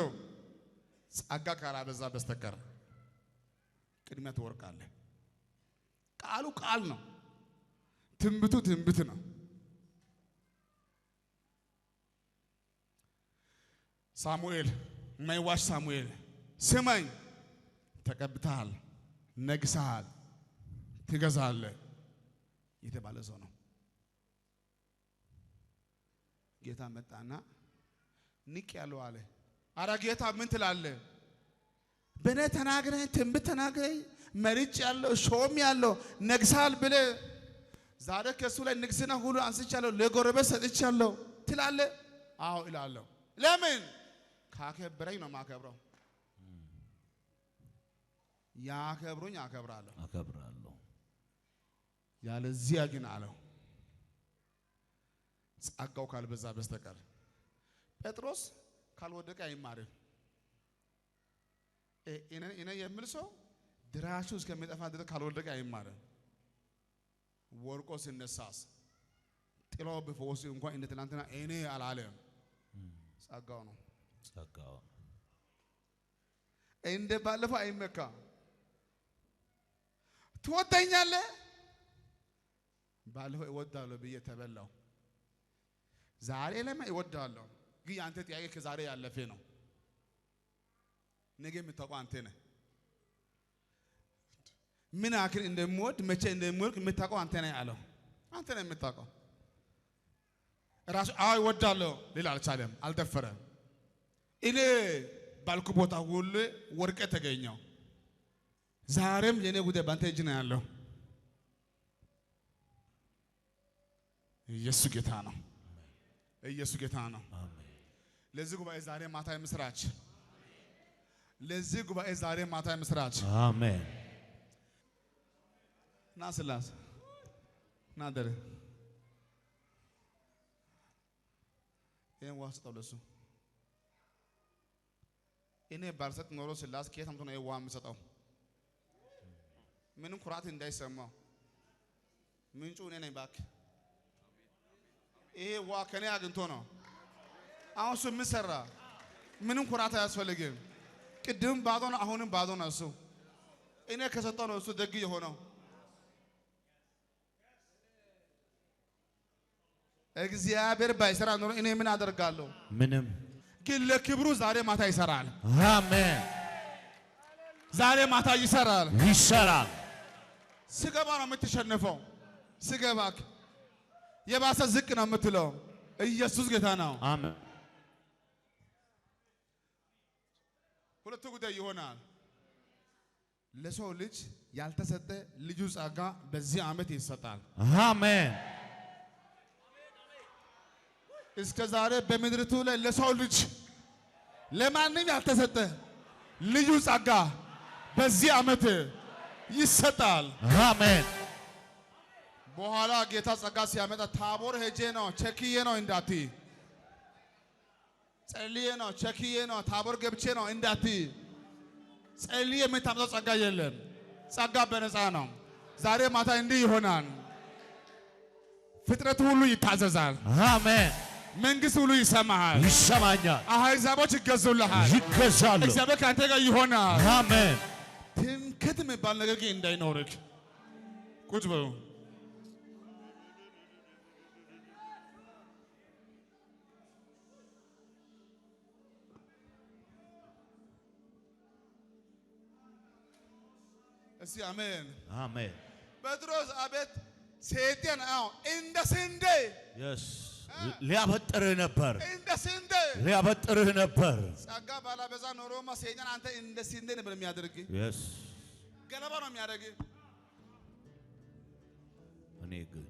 [SPEAKER 2] ጸጋ ካላበዛ በስተቀር ቅድሚያ ትወርቃለህ። ቃሉ ቃል ነው። ትንቢቱ ትንቢት ነው። ሳሙኤል ማይዋሽ ሳሙኤል ስማኝ፣ ተቀብተሃል፣ ነግሰሃል፣ ትገዛለህ የተባለ ሰው ነው። ጌታ መጣና ንቅ ያለው አለ። አረ ጌታ ምን ትላለህ? በእኔ ተናግረኝ፣ ትንቢት ተናግረኝ፣ መርጭ ያለው ሾም ያለው ነግሳል ብለህ ዛሬ ከሱ ላይ ንግስና ሁሉ አንስቻለሁ፣ ለጎረቤት ሰጥቻለሁ ትላለህ? አዎ እላለሁ። ለምን? ካከበረኝ ነው ማከብረው። ያከብሩኝ አከብራለሁ። ያለዚያ ግን አለው ጸጋው ካልበዛ በስተቀር ጴጥሮስ ካልወደቀ አይማርም። እኔ የምል ሰው ድራሹ እስከሚጠፋ ድረስ ካልወደቀ አይማርም። ወርቆ ሲነሳስ ጥላው በፈውስ እንኳን እንደ ትናንትና እኔ አላለም። ጸጋው ነው። እንደ ባለፈው አይመካ። ትወደኛለህ? ባለፈው እወዳለሁ ብዬ ተበላው። ዛሬ ለማ እወዳለሁ፣ ግን አንተ ጥያቄ ከዛሬ ያለፈ ነው። ነገ የምታውቀው አንተ ነህ። ምን አክል እንደምወድ መቼ እንደምወድ የምታውቀው አንተ ነህ አለው። አንተ ነህ የምታውቀው። ራሱ አይ እወዳለሁ ሌላ አልቻለም፣ አልደፈረም። እኔ ባልኩ ቦታ ሁሉ ወርቄ ተገኘው። ዛሬም የኔ ጉዳይ ባንተ እጅ ነው ያለው። ኢየሱስ ጌታ ነው። ኢየሱስ ጌታ ነው። ለዚህ ጉባኤ ዛሬ ማታ ምስራች። ለዚህ ጉባኤ ዛሬ ማታ ምስራች።
[SPEAKER 3] አሜን።
[SPEAKER 2] ና ስላስ ና ደረ ይሄን ዋስ ተውለሱ እኔ ባልሰጥ ኖሮ ስላስ ከየት አምጥቶ ነው ይሄ ውሃ የምሰጠው? ምንም ኩራት እንዳይሰማው ምንጩ እኔ ነኝ። እባክህ ይሄ ውሃ ከኔ አግኝቶ ነው። አሁን እሱ ምን ሰራ? ምንም ኩራት አያስፈልግም። ቅድም ባዶ ነው፣ አሁንም ባዶ ነው። እሱ እኔ ከሰጠው ነው እሱ ደግ የሆነው። እግዚአብሔር ባይሰራ ኖሮ እኔ ምን አደርጋለሁ?
[SPEAKER 3] ምንም።
[SPEAKER 2] ግን ለክብሩ ዛሬ ማታ ይሰራል።
[SPEAKER 3] አሜን።
[SPEAKER 2] ዛሬ ማታ ይሰራል።
[SPEAKER 3] ይሰራል።
[SPEAKER 2] ስገባ ነው የምትሸነፈው። ስገባክ የባሰ ዝቅ ነው የምትለው። ኢየሱስ ጌታ ነው።
[SPEAKER 3] አሜን።
[SPEAKER 2] ሁለቱ ጉዳይ ይሆናል። ለሰው ልጅ ያልተሰጠ ልጁ ጸጋ በዚህ ዓመት ይሰጣል።
[SPEAKER 3] አሜን።
[SPEAKER 2] እስከ ዛሬ በምድርቱ ላይ ለሰው ልጅ ለማንም ያልተሰጠ ልዩ ጸጋ በዚህ ዓመት ይሰጣል።
[SPEAKER 3] አሜን።
[SPEAKER 2] በኋላ ጌታ ጸጋ ሲያመጣ ታቦር ሄጄ ነው ቸክዬ ነው እንዳቲ፣ ጸልዬ ነው ቸክዬ ነው ታቦር ገብቼ ነው እንዳቲ። ጸልይ የምታመጣው ጸጋ የለም። ጸጋ በነፃ ነው። ዛሬ ማታ እንዲህ ይሆናል። ፍጥረት ሁሉ ይታዘዛል።
[SPEAKER 3] አሜን።
[SPEAKER 2] መንግስት ሁሉ ይሰማሃል።
[SPEAKER 3] ይሰማኛል።
[SPEAKER 2] አሕዛቦች ይገዙልሃል።
[SPEAKER 3] ይገዛሉ።
[SPEAKER 2] እግዚአብሔር ካንተ ጋር ይሆናል።
[SPEAKER 3] አሜን።
[SPEAKER 2] ትምክህት የሚባል ነገር ግን እንዳይኖርክ ቁጭ በሉ። እስቲ አሜን
[SPEAKER 3] አሜን።
[SPEAKER 2] ጴጥሮስ አቤት ሰይጣን እንደ ስንዴ
[SPEAKER 3] ሊያበጥርህ ነበር።
[SPEAKER 2] እንደ ስንዴ
[SPEAKER 3] ሊያበጥርህ ነበር።
[SPEAKER 2] ጸጋ ባላበዛ ኖሮማ ሰይጣን አንተ እንደ ስንዴ ነበር የሚያደርግ። ገለባ ነው የሚያደርግ።
[SPEAKER 3] እኔ ግን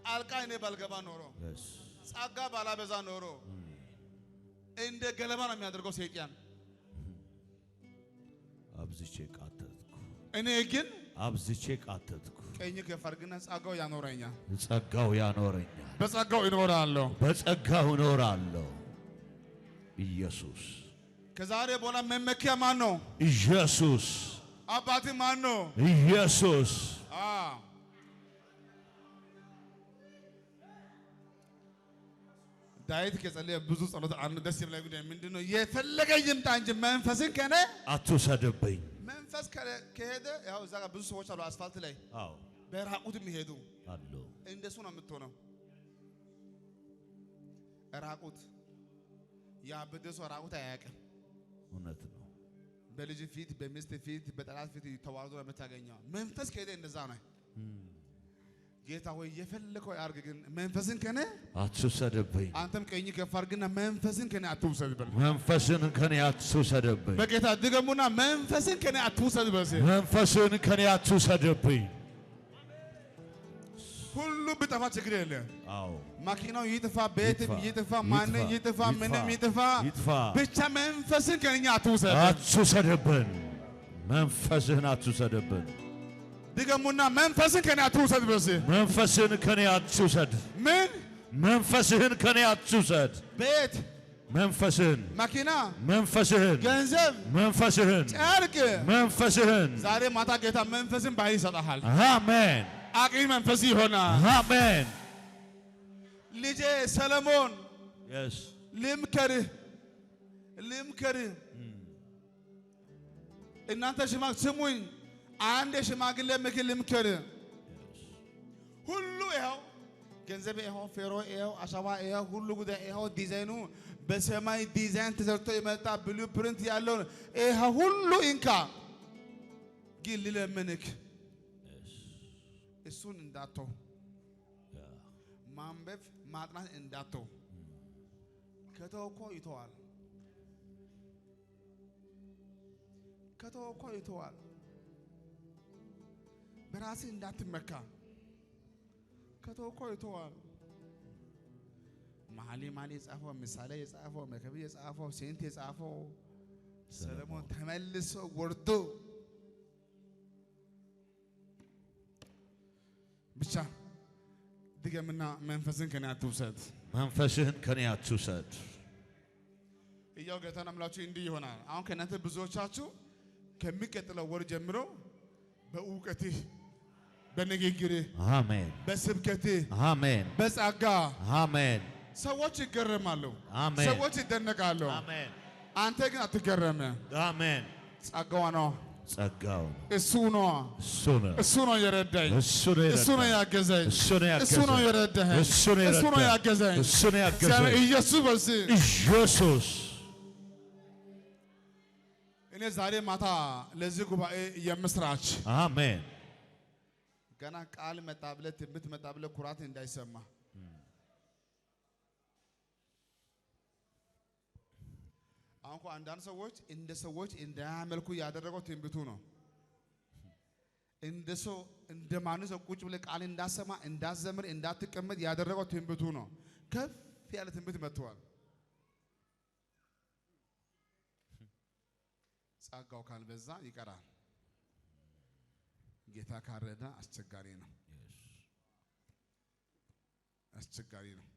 [SPEAKER 2] ጣልቃ እኔ ባልገባ ኖሮ ጸጋ ባላበዛ ኖሮ እንደ ገለባ ነው የሚያደርገው ሰይጣን።
[SPEAKER 3] አብዝቼ ቃተትኩ።
[SPEAKER 2] እኔ ግን
[SPEAKER 3] አብዝቼ ቃተትኩ።
[SPEAKER 2] ቀኝ ከፍ አድርግና ጸጋው ያኖረኛል።
[SPEAKER 3] ጸጋው ያኖረኛል።
[SPEAKER 2] በጸጋው እኖራለሁ።
[SPEAKER 3] በጸጋው እኖራለሁ። ኢየሱስ
[SPEAKER 2] ከዛሬ በኋላ መመኪያ ማን ነው?
[SPEAKER 3] ኢየሱስ።
[SPEAKER 2] አባቴ ማን ነው?
[SPEAKER 3] ኢየሱስ።
[SPEAKER 2] ዳዊት ከጸለየ ብዙ ጸሎት አንድ ደስ የሚለኝ ጉዳይ ምንድነው? የፈለገ ይምጣ እንጂ መንፈስን ከኔ
[SPEAKER 3] አትውሰድብኝ።
[SPEAKER 2] መንፈስ ከሄደ ያው እዛ ጋር ብዙ ሰዎች አሉ አስፋልት ላይ በራቁት የሚሄዱ
[SPEAKER 3] አሉ።
[SPEAKER 2] እንደሱ ነው የምትሆነው። ራቁት ያበደ ሰው ራቁት አያውቅም።
[SPEAKER 3] እውነት ነው።
[SPEAKER 2] በልጅ ፊት፣ በሚስት ፊት፣ በጠላት ፊት ተዋርዶ ነው የምታገኘው። መንፈስ ከሄደ እንደዛ ነው። ጌታ ሆይ የፈለከው ያርግ፣ ግን መንፈስን ከኔ
[SPEAKER 3] አትውሰድብኝ።
[SPEAKER 2] አንተም ቀኝ ከፍ አድርግና መንፈስን ከኔ አትውሰድብኝ።
[SPEAKER 3] መንፈስን ከኔ አትውሰድብኝ።
[SPEAKER 2] በጌታ ድገሙና መንፈስን ከኔ አትውሰድብኝ።
[SPEAKER 3] መንፈስን ከኔ አትውሰድብኝ።
[SPEAKER 2] ሁሉ ቢጠፋ ችግር የለም።
[SPEAKER 3] አዎ
[SPEAKER 2] ማኪናው ይጥፋ፣ ቤትም ይጥፋ፣ ማንም ይጥፋ፣ ምንም ይጥፋ፣ ብቻ መንፈስን ከኛ
[SPEAKER 3] አትውሰድብን። መንፈስህን አትውሰድብን።
[SPEAKER 2] ድገሙና መንፈስን ከኔ አትውሰድብኝ።
[SPEAKER 3] መንፈስህን ከኔ አትውሰድ።
[SPEAKER 2] ምን?
[SPEAKER 3] መንፈስህን ከኔ አትውሰድ።
[SPEAKER 2] ቤት
[SPEAKER 3] መንፈስህን፣
[SPEAKER 2] ማኪና
[SPEAKER 3] መንፈስህን፣
[SPEAKER 2] ገንዘብ
[SPEAKER 3] መንፈስህን፣
[SPEAKER 2] ጨርቅ
[SPEAKER 3] መንፈስህን።
[SPEAKER 2] ዛሬ ማታ ጌታ መንፈስን ባይ ይሰጣል።
[SPEAKER 3] አሜን።
[SPEAKER 2] አቅኝ መንፈስ ይሆናል።
[SPEAKER 3] አሜን።
[SPEAKER 2] ልጄ ሰለሞን ልምከርህ እናንተ ሽማግሌ ስሙኝ፣ አንድ የሽማግሌ ምክር ልምከርህ። ሁሉ ይኸው ገንዘብ ይኸው ፌሮ ይኸው አሸዋ ይኸው ሁሉ ጉዳይ ይኸው ዲዛይኑ በሰማይ ዲዛይን ተሰርቶ የመጣ ብሉ ፕሪንት ያለው ይኸው ሁሉ እንካ፣ ግን ልለምንክ እሱን እንዳትተው፣ ማንበብ ማጥናት እንዳትተው። ከተወኮ ይተዋል፣ ከተወኮ ይተዋል። በራስህ እንዳትመካ፣ ከተወኮ ይተዋል። መኃልየ የጻፈው ምሳሌ የጻፈው መክብብ የጻፈው ሴንት የጻፈው ሰለሞን ተመልሶ ወርዶ ብቻ ድገምና መንፈስን ከኔ አትውሰድ።
[SPEAKER 3] መንፈስህን ከኔ አትውሰድ።
[SPEAKER 2] እያው ጌታን አምላችሁ እንዲህ ይሆናል። አሁን ከእናንተ ብዙዎቻችሁ ከሚቀጥለው ወር ጀምሮ በእውቀትህ፣ በንግግርህ፣
[SPEAKER 3] አሜን፣
[SPEAKER 2] በስብከትህ፣
[SPEAKER 3] አሜን፣
[SPEAKER 2] በጸጋ
[SPEAKER 3] አሜን፣
[SPEAKER 2] ሰዎች ይገረማሉ፣
[SPEAKER 3] አሜን፣
[SPEAKER 2] ሰዎች ይደነቃሉ።
[SPEAKER 3] አሜን።
[SPEAKER 2] አንተ ግን አትገረምም።
[SPEAKER 3] አሜን።
[SPEAKER 2] ጸጋው ነው፣
[SPEAKER 3] ጸጋው
[SPEAKER 2] እሱ ነው፣ እሱ ነው የረዳኝ፣ እሱ ነው ያገዘኝ፣ እሱ ነው የረዳኝ፣ እሱ ነው ያገዘኝ፣ ኢየሱስ በርሲ
[SPEAKER 3] ኢየሱስ።
[SPEAKER 2] እኔ ዛሬ ማታ ለዚህ ጉባኤ የምስራች
[SPEAKER 3] አሜን።
[SPEAKER 2] ገና ቃል መጣ ብለህ ትንቢት መጣ ብለህ ኩራት እንዳይሰማ። አሁን እኮ አንዳንድ ሰዎች እንደ ሰዎች እንዳያመልኩ ያደረገው ትንቢቱ ነው። እንደ ሰው እንደ ማንም ሰው ቁጭ ብለህ ቃል እንዳሰማ እንዳዘምር እንዳትቀመጥ ያደረገው ትንቢቱ ነው። ከፍ ያለ ትንቢት መጥቷል። ጸጋው ካልበዛ ይቀራል። ጌታ ካረዳ አስቸጋሪ ነው፣ አስቸጋሪ ነው።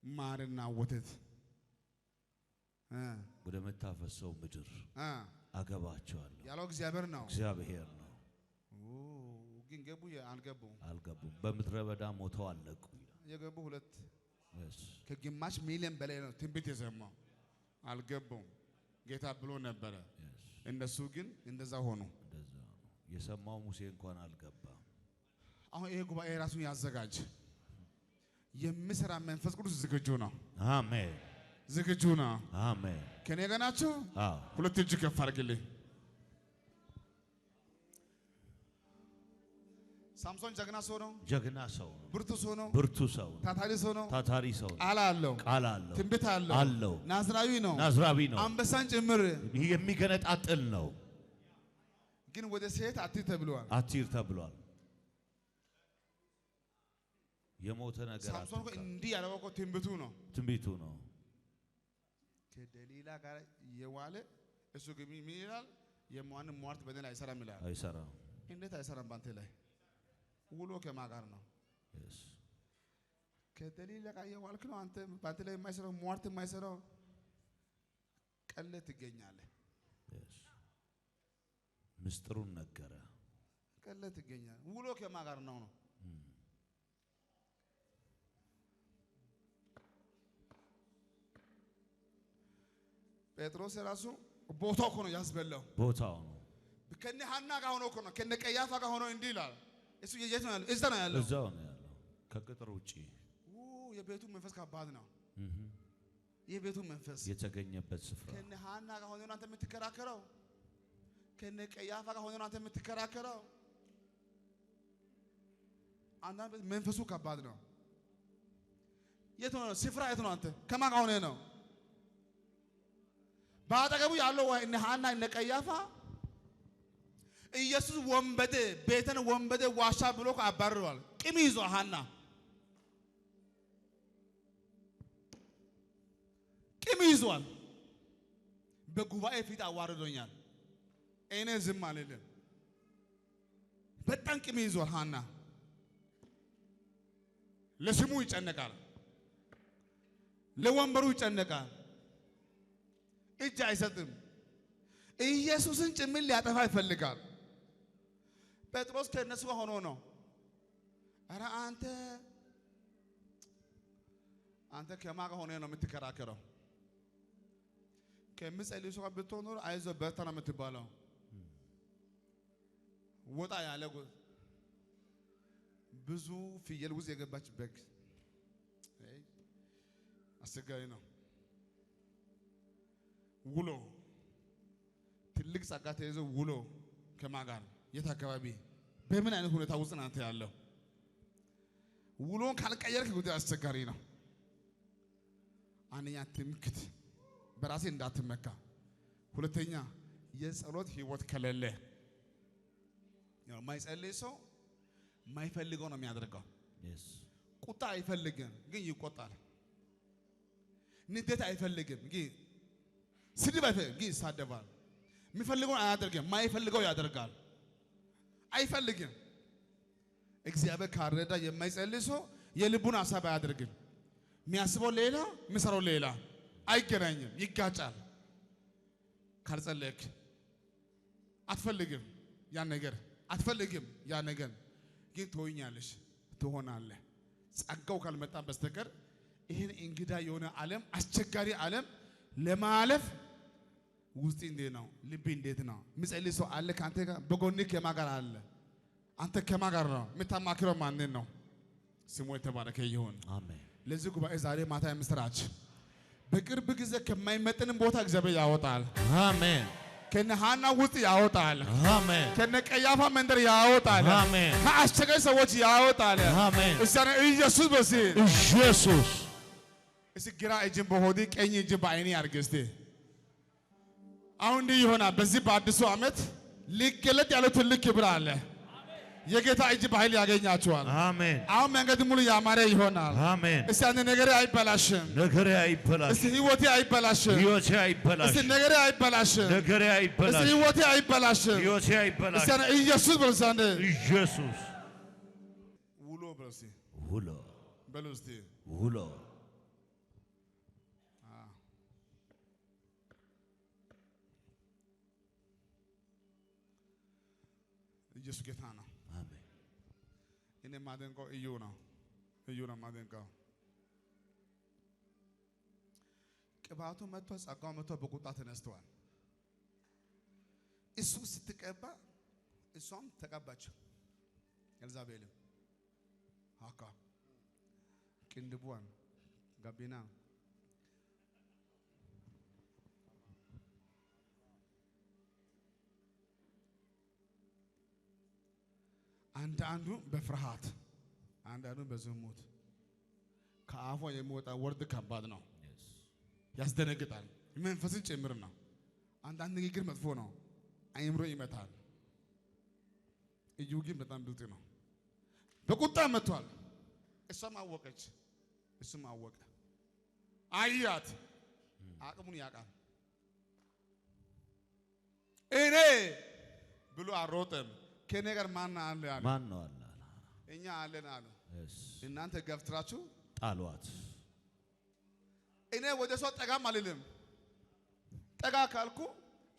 [SPEAKER 2] ማርና ወተት
[SPEAKER 3] ወደ መታፈሰው ምድር አገባቸዋለሁ
[SPEAKER 2] ያለው እግዚአብሔር ነው።
[SPEAKER 3] እግዚአብሔር ነው።
[SPEAKER 2] ግን ገቡ
[SPEAKER 3] አልገቡም። በምድረ በዳ ሞተው አለቁ።
[SPEAKER 2] የገቡ ሁለት ከግማሽ ሚሊዮን በላይ ነው ትንቢት የሰማው። አልገቡም። ጌታ ብሎ ነበረ። እነሱ ግን እንደዛ ሆኑ።
[SPEAKER 3] የሰማው ሙሴ እንኳን አልገባም።
[SPEAKER 2] አሁን ይሄ ጉባኤ ራሱን ያዘጋጅ። የሚሰራ መንፈስ ቅዱስ ዝግጁ ነው።
[SPEAKER 3] አሜን።
[SPEAKER 2] ዝግጁ ነው።
[SPEAKER 3] አሜን።
[SPEAKER 2] ከኔ ጋር ናችሁ? ሁለት እጅ ከፍ አድርግልኝ። ሳምሶን ጀግና ሰው ነው። ብርቱ ሰው ነው። ታታሪ ሰው ነው። ቃል አለው። ትንቢት አለው። ናዝራዊ ነው። አንበሳን ጭምር
[SPEAKER 3] የሚገነጣጥል ነው።
[SPEAKER 2] ግን ወደ ሴት አትሂድ ተብሏል።
[SPEAKER 3] የሞተ ነገር
[SPEAKER 2] ሳምሶን እንዲህ ያለው እኮ ትንቢቱ ነው። ከደሊላ ጋር የዋለ እሱ ግን ምን ይላል? የማንም ሟርት በደል አይሰራም ይላል።
[SPEAKER 3] አይሰራም።
[SPEAKER 2] እንዴት አይሰራም? ባንተ ላይ ውሎ ከማን ጋር ነው? ከደሊላ ጋር የዋልክ ነው አንተ። ባንተ ላይ የማይሰራው ሟርት የማይሰራው ቀለ ትገኛለህ።
[SPEAKER 3] ምስጢሩን ነገረ።
[SPEAKER 2] ቀለ ትገኛለህ። ውሎ ከማን ጋር ነው? ጴጥሮስ ራሱ ቦታው እኮ ነው ያስበላው።
[SPEAKER 3] ቦታው ነው።
[SPEAKER 2] ከነ ሐና ጋር ሆኖ እኮ ነው ከነ ቀያፋ ጋር ሆኖ እንዲህ ይላል። እሱ የት ነው ያለው? እዛው ነው ያለው።
[SPEAKER 3] ከቅጥር ውጪ።
[SPEAKER 2] የቤቱ መንፈስ ከባድ ነው። የቤቱ መንፈስ
[SPEAKER 3] የተገኘበት ስፍራ።
[SPEAKER 2] ከነ ሐና ጋር ሆኖ አንተ የምትከራከረው፣ ከነ ቀያፋ ጋር ሆኖ አንተ የምትከራከረው፣ አንዳንድ መንፈሱ ከባድ ነው። የት ነው ስፍራ? የት ነው አንተ? ከማን ጋር ሆነህ ነው? ባጠገቡ ያለው እነ ሐና እነ ቀያፋ ኢየሱስ ወንበዴ ቤተን ወንበዴ ዋሻ ብሎ አባርሯል። ቂም ይዞ ሐና ቂም ይዟል። በጉባኤ ፊት አዋርዶኛል። እኔ ዝም አልልም። በጣም ቂም ይዟል። ሐና ለስሙ ይጨነቃል፣ ለወንበሩ ይጨነቃል። እጅ አይሰጥም። ኢየሱስን ጭምር ሊያጠፋ ይፈልጋል። ጴጥሮስ ከነሱ ጋር ሆኖ ነው። ኧረ አንተ ከማን ጋር ሆነ ነው የምትከራከረው? ከሚጸልዩ ሰው ጋር ብትሆን ኖሮ አይዞህ በርታ ነው የምትባለው። ወጣ ያለ ብዙ ፍየል ውስጥ የገባች በግ አስቸጋሪ ነው። ውሎ ትልቅ ጸጋ ተይዞ ውሎ ከማን ጋር የት አካባቢ በምን አይነት ሁኔታ ውስጥ ናንተ ያለው? ውሎን ካልቀየርክ ጉዳይ አስቸጋሪ ነው። አንደኛ ትምክት፣ በራሴ እንዳትመካ። ሁለተኛ የጸሎት ህይወት ከሌለ የማይጸልይ ሰው የማይፈልገው ነው የሚያደርገው። ቁጣ አይፈልግም ግን ይቆጣል። ንዴት አይፈልግም ግን ስድብ አይፈልግም ግን ይሳደባል። የሚፈልገውን አያደርግም፣ የማይፈልገው ያደርጋል። አይፈልግም። እግዚአብሔር ካረዳ የማይጸልይ ሰው የልቡን ሐሳብ አያደርግም። የሚያስበው ሌላ፣ የሚሰራው ሌላ፣ አይገናኝም፣ ይጋጫል። ካልጸለይክ አትፈልግም ያን ነገር አትፈልግም ያን ነገር ግን ትሆኛለሽ፣ ትሆናለህ። ጸጋው ካልመጣ በስተቀር ይሄን እንግዳ የሆነ ዓለም አስቸጋሪ ዓለም ለማለፍ ውስጥ እንዴት ነው? ልብ እንዴት ነው? የሚጸልይ ሰው አለ ካንተ ጋር? በጎንህ ከማን ጋር አለ? አንተ ከማን ጋር ነው የምታማክረው? ማንን ነው? ስሙ የተባረከ ይሁን።
[SPEAKER 3] አሜን።
[SPEAKER 2] ለዚህ ጉባኤ ዛሬ ማታ የምስራች በቅርብ ጊዜ ከማይመጥን ቦታ እግዚአብሔር ያወጣል።
[SPEAKER 3] አሜን።
[SPEAKER 2] ከነ ሐና ውስጥ ያወጣል።
[SPEAKER 3] አሜን።
[SPEAKER 2] ከነ ቀያፋ መንደር ያወጣል።
[SPEAKER 3] አሜን።
[SPEAKER 2] ከአስቸጋሪ ሰዎች ያወጣል።
[SPEAKER 3] አሜን።
[SPEAKER 2] እዛኔ ኢየሱስ በዚህ
[SPEAKER 3] ኢየሱስ
[SPEAKER 2] እስኪ ግራ እጅን በሆዴ ቀኝ እጅን በዓይኔ አድርግ እስቲ። አሁን እንዲህ ይሆናል። በዚህ በአዲሱ ዓመት ሊገለጥ ያለው ትልቅ ክብር አለ። የጌታ እጅ በኃይል ያገኛቸዋል።
[SPEAKER 3] አሜን።
[SPEAKER 2] አሁን መንገድ ሙሉ ያማረ ይሆናል።
[SPEAKER 3] አሜን።
[SPEAKER 2] እስቲ አንተ ነገሬ አይበላሽም፣
[SPEAKER 3] ነገሬ አይበላሽም።
[SPEAKER 2] እስቲ ህይወቴ አይበላሽም፣
[SPEAKER 3] ህይወቴ አይበላሽም።
[SPEAKER 2] እስቲ ነገሬ አይበላሽም፣
[SPEAKER 3] ነገሬ አይበላሽም።
[SPEAKER 2] እስቲ ህይወቴ አይበላሽም፣
[SPEAKER 3] ህይወቴ አይበላሽም።
[SPEAKER 2] እስቲ አንተ ኢየሱስ በልሳንደ
[SPEAKER 3] ኢየሱስ
[SPEAKER 2] ውሎ በልሲ
[SPEAKER 3] ውሎ
[SPEAKER 2] በልስቲ
[SPEAKER 3] ውሎ
[SPEAKER 2] ኢየሱስ ጌታ ነው።
[SPEAKER 3] አሜን።
[SPEAKER 2] እኔ ማደንቀው እዩ ነው ማደንቀው። ቅባቱ መጥቶ ጸጋው መጥቶ በቁጣ ተነስተዋል። እሱ ስትቀባ እሷም ተቀባችው። ኤልዛቤልም አካ ቅንድቧን ጋቢና አንዳንዱ በፍርሃት አንዳንዱ በዝሙት ከአፏ የሚወጣ ወርድ ከባድ ነው፣ ያስደነግጣል፣ መንፈስን ጭምር ነው። አንዳንድ ንግግር መጥፎ ነው፣ አይምሮ ይመታል። እዩ ግን በጣም ብልጥ ነው። በቁጣ መጥቷል። እሷም አወቀች፣ እሱም አወቀ። አያት አቅሙን ያውቃል። እኔ ብሎ አሮጠም። ከኔ ጋር ማን አለ አለ።
[SPEAKER 3] ማን ነው አለ?
[SPEAKER 2] እኛ አለን አሉ። እናንተ ገፍትራችሁ
[SPEAKER 3] ጣሏት።
[SPEAKER 2] እኔ ወደ ሰው ጠጋም አልልም። ጠጋ ካልኩ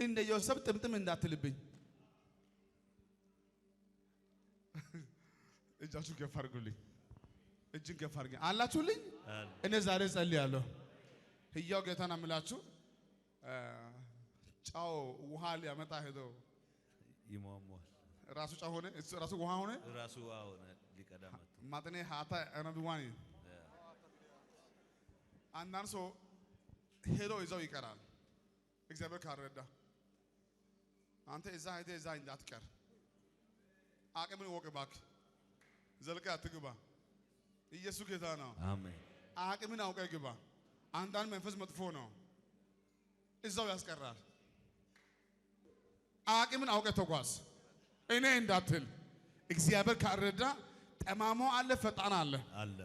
[SPEAKER 2] እንደ ዮሴፍ ጥምጥም እንዳትልብኝ። እጃችሁ ገፋ አድርጉልኝ። እጅን ገፋ አድርጉልኝ አላችሁልኝ። እኔ ዛሬ ጸልያለሁ። ሕያው ጌታን አምላችሁ ጫው ውሃ ሊያመጣ ሄዶ
[SPEAKER 3] ይሟሟል።
[SPEAKER 2] ራሱ ጫው ሆነ፣ ራሱ ውሃ ሆነ፣
[SPEAKER 3] ራሱ ውሃ ሆነ። ሊቀዳ መጣ
[SPEAKER 2] ማጥኔ ሃታ አናብዋኒ አንዳንድ ሰው ሄዶ ይዘው ይቀራል። እግዚአብሔር ካረዳ አንተ እዛ ሄደ እዛ እንዳትቀር። አቅምን ወቅ ባክ ዘልቃ አትግባ። ኢየሱስ ጌታ ነው።
[SPEAKER 3] አሜን።
[SPEAKER 2] አቅምን አውቀ ግባ። አንዳንድ መንፈስ መጥፎ ነው፣ እዛው ያስቀራል። አቅምን አውቀ ተጓዝ። እኔ እንዳትል እግዚአብሔር ካረዳ ጠማማው አለ፣ ፈጣን አለ
[SPEAKER 3] አለ።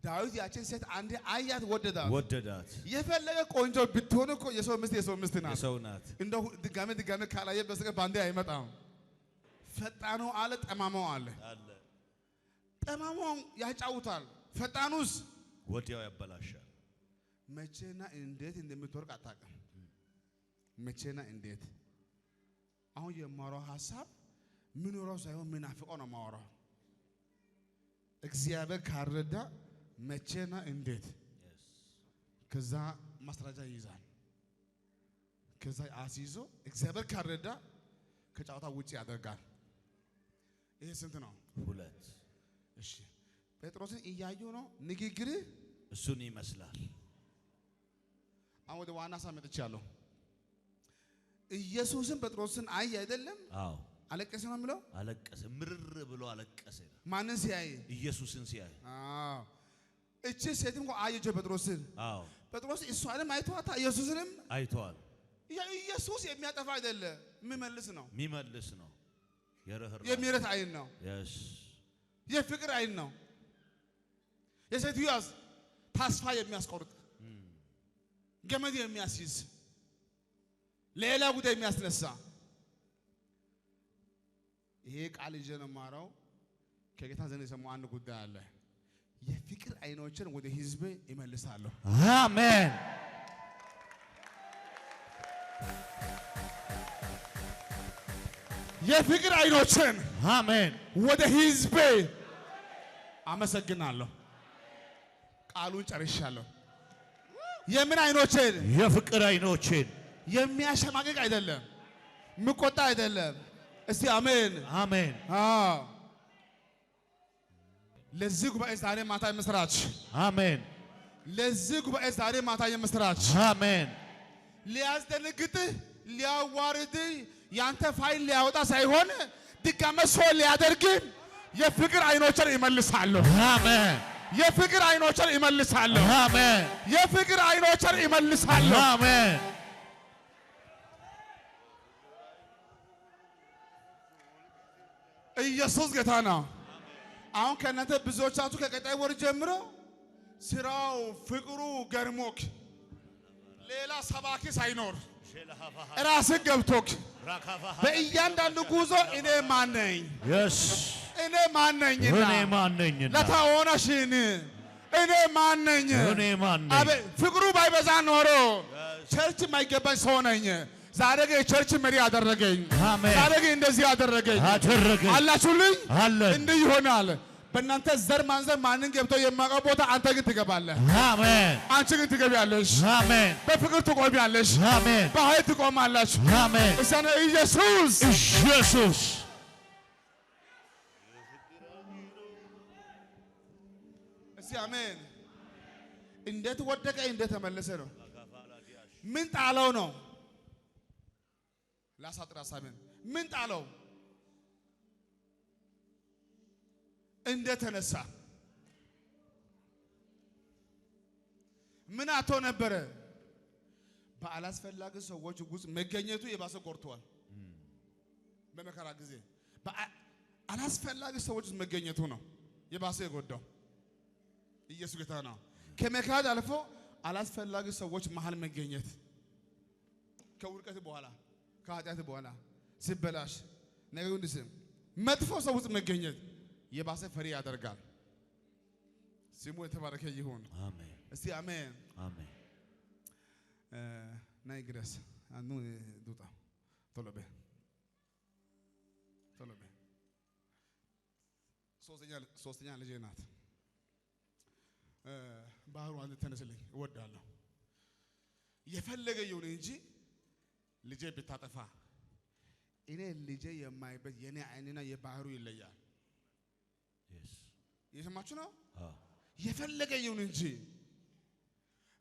[SPEAKER 2] ዳዊት ያችን ሴት አንዴ አያት፣ ወደዳት። የፈለገ ቆንጆ ብትሆን እኮ የሰው ምስት ናት። እንደው ድጋሜ ካላየ በስተቀር ባንዴ አይመጣም። ፈጣኑ አለ፣ ጠማማው አለ። ጠማማው ያጫውታል፣ ፈጣኑስ
[SPEAKER 3] ወዲያው ያበላሻል።
[SPEAKER 2] መቼና እንዴት እንደምትወርቅ አታውቅም። መቼና እንዴት አሁን የማወራው ሐሳብ ምኖረው ሳይሆን ምናፍቀው ነው የማወራው። እግዚአብሔር ካረዳ መቼና እንዴት ከዛ ማስረጃ ይይዛል። ከዛ አስይዞ እግዚአብሔር ካረዳ ከጫወታ ውጪ ያደርጋል። ይሄ ስንት ነው?
[SPEAKER 3] 2።
[SPEAKER 2] እሺ ጴጥሮስን እያዩ ነው ንግግር
[SPEAKER 3] እሱን ይመስላል።
[SPEAKER 2] አሁን ወደ ዋና ሐሳብ መጥቻለሁ። ኢየሱስን ጴጥሮስን አይ አይደለም?
[SPEAKER 3] አዎ።
[SPEAKER 2] አለቀሰ ነው የሚለው።
[SPEAKER 3] አለቀሰ፣ ምርር ብሎ አለቀሰ።
[SPEAKER 2] ማንን ሲያይ?
[SPEAKER 3] ኢየሱስን ሲያይ።
[SPEAKER 2] አዎ። እቺ ሴትም እኮ አየችው ጴጥሮስን።
[SPEAKER 3] አዎ።
[SPEAKER 2] ጴጥሮስ እሷንም አይቷታ ኢየሱስንም
[SPEAKER 3] አይቷል።
[SPEAKER 2] ኢየሱስ የሚያጠፋ አይደለም፣ የሚመልስ ነው። የምህረት አይን ነው። የፍቅር አይን ነው። የሴትዮዋስ ተስፋ የሚያስቆርጥ ገመድ የሚያስይዝ ሌላ ጉዳይ የሚያስነሳ ይሄ ቃል ይዤ ነው የማወራው። ከጌታ ዘንድ የሰማው አንድ ጉዳይ አለ። የፍቅር አይኖችን ወደ ህዝቤ ይመልሳለሁ።
[SPEAKER 3] አሜን።
[SPEAKER 2] የፍቅር አይኖችን
[SPEAKER 3] አሜን
[SPEAKER 2] ወደ ህዝቤ አመሰግናለሁ። ቃሉን ጨርሻለሁ። የምን አይኖችን?
[SPEAKER 3] የፍቅር አይኖችን።
[SPEAKER 2] የሚያሸማቅቅ አይደለም፣ ምቆጣ አይደለም። እስቲ አሜን
[SPEAKER 3] አሜን።
[SPEAKER 2] ለዚህ ጉባኤ ዛሬ ማታ የምስራች
[SPEAKER 3] አሜን።
[SPEAKER 2] ለዚህ ጉባኤ ዛሬ ማታ የምስራች
[SPEAKER 3] አሜን።
[SPEAKER 2] ሊያስደነግጥህ ሊያዋርድህ ያንተ ፋይል ሊያወጣ ሳይሆን ድጋሜ ሰው ሊያደርግ የፍቅር አይኖችን ይመልሳለሁ።
[SPEAKER 3] አሜን።
[SPEAKER 2] የፍቅር አይኖችን ይመልሳለሁ።
[SPEAKER 3] አሜን።
[SPEAKER 2] የፍቅር አይኖችን ይመልሳለሁ።
[SPEAKER 3] አሜን።
[SPEAKER 2] ኢየሱስ ጌታ ነው። አሁን ከእናንተ ብዙዎቻችሁ ከቀጣይ ወር ጀምሮ ስራው ፍቅሩ ገርሞክ ሌላ ሰባኪ ሳይኖር ራስህ ገብቶክ በእያንዳንዱ ጉዞ እኔ ማን ነኝ? እኔ ማን ነኝ? ለታወናሽን እኔ ማን ነኝ? ፍቅሩ ባይበዛ ኖሮ ቸርች የማይገባኝ ሰው ነኝ። ዛሬ ግን ቸርች መሪ አደረገኝ።
[SPEAKER 3] አሜን።
[SPEAKER 2] ዛሬ ግን እንደዚህ አደረገኝ። አላችሁልኝ? እንዲህ ይሆናል። በእናንተ ዘር ማንዘር ማንን ገብቶ የማውቀው ቦታ አንተ ግን ትገባለህ።
[SPEAKER 3] አሜን።
[SPEAKER 2] አንቺ ግን ትገቢያለሽ።
[SPEAKER 3] አሜን።
[SPEAKER 2] በፍቅር ትቆሚያለሽ።
[SPEAKER 3] አሜን።
[SPEAKER 2] በኃይል ትቆማላችሁ።
[SPEAKER 3] አሜን።
[SPEAKER 2] እሰነ ኢየሱስ
[SPEAKER 3] ኢየሱስ
[SPEAKER 2] እስቲ አሜን። እንዴት ወደቀ እንዴት ተመለሰ ነው? ምን ጣለው ነው? ላሳጥር ሐሳቤን። ምን ጣለው? እንዴት ተነሳ? ምን አቶ ነበረ? በአላስፈላጊ ሰዎች ውስጥ መገኘቱ የባሰ ቆርቷል። በመከራ ጊዜ አላስፈላጊ ሰዎች ውስጥ መገኘቱ ነው የባሰ የጎዳው። ኢየሱስ ጌታ ነው። ከመከራ አልፎ አላስፈላጊ ሰዎች መሃል መገኘት ከውድቀት በኋላ ከኃጢአት በኋላ ሲበላሽ ነገሩ እንዲስም መጥፎ ሰው ውስጥ መገኘት የባሰ ፈሪ ያደርጋል። ስሙ የተባረከ ይሁን።
[SPEAKER 3] አሜን።
[SPEAKER 2] እስቲ አሜን
[SPEAKER 3] አሜን።
[SPEAKER 2] ናይ ግረስ አንዱ ዱጣ ቶሎቤ ሶስተኛ ልጄ ናት። ባህሩ አንተ ተነስልኝ እወዳለሁ። የፈለገ ይሁን እንጂ ልጄ ብታጠፋ እኔ ልጄ የማይበት የኔ አይንና የባህሩ ይለያል። የሰማችሁ ነው? የፈለገ ይሁን እንጂ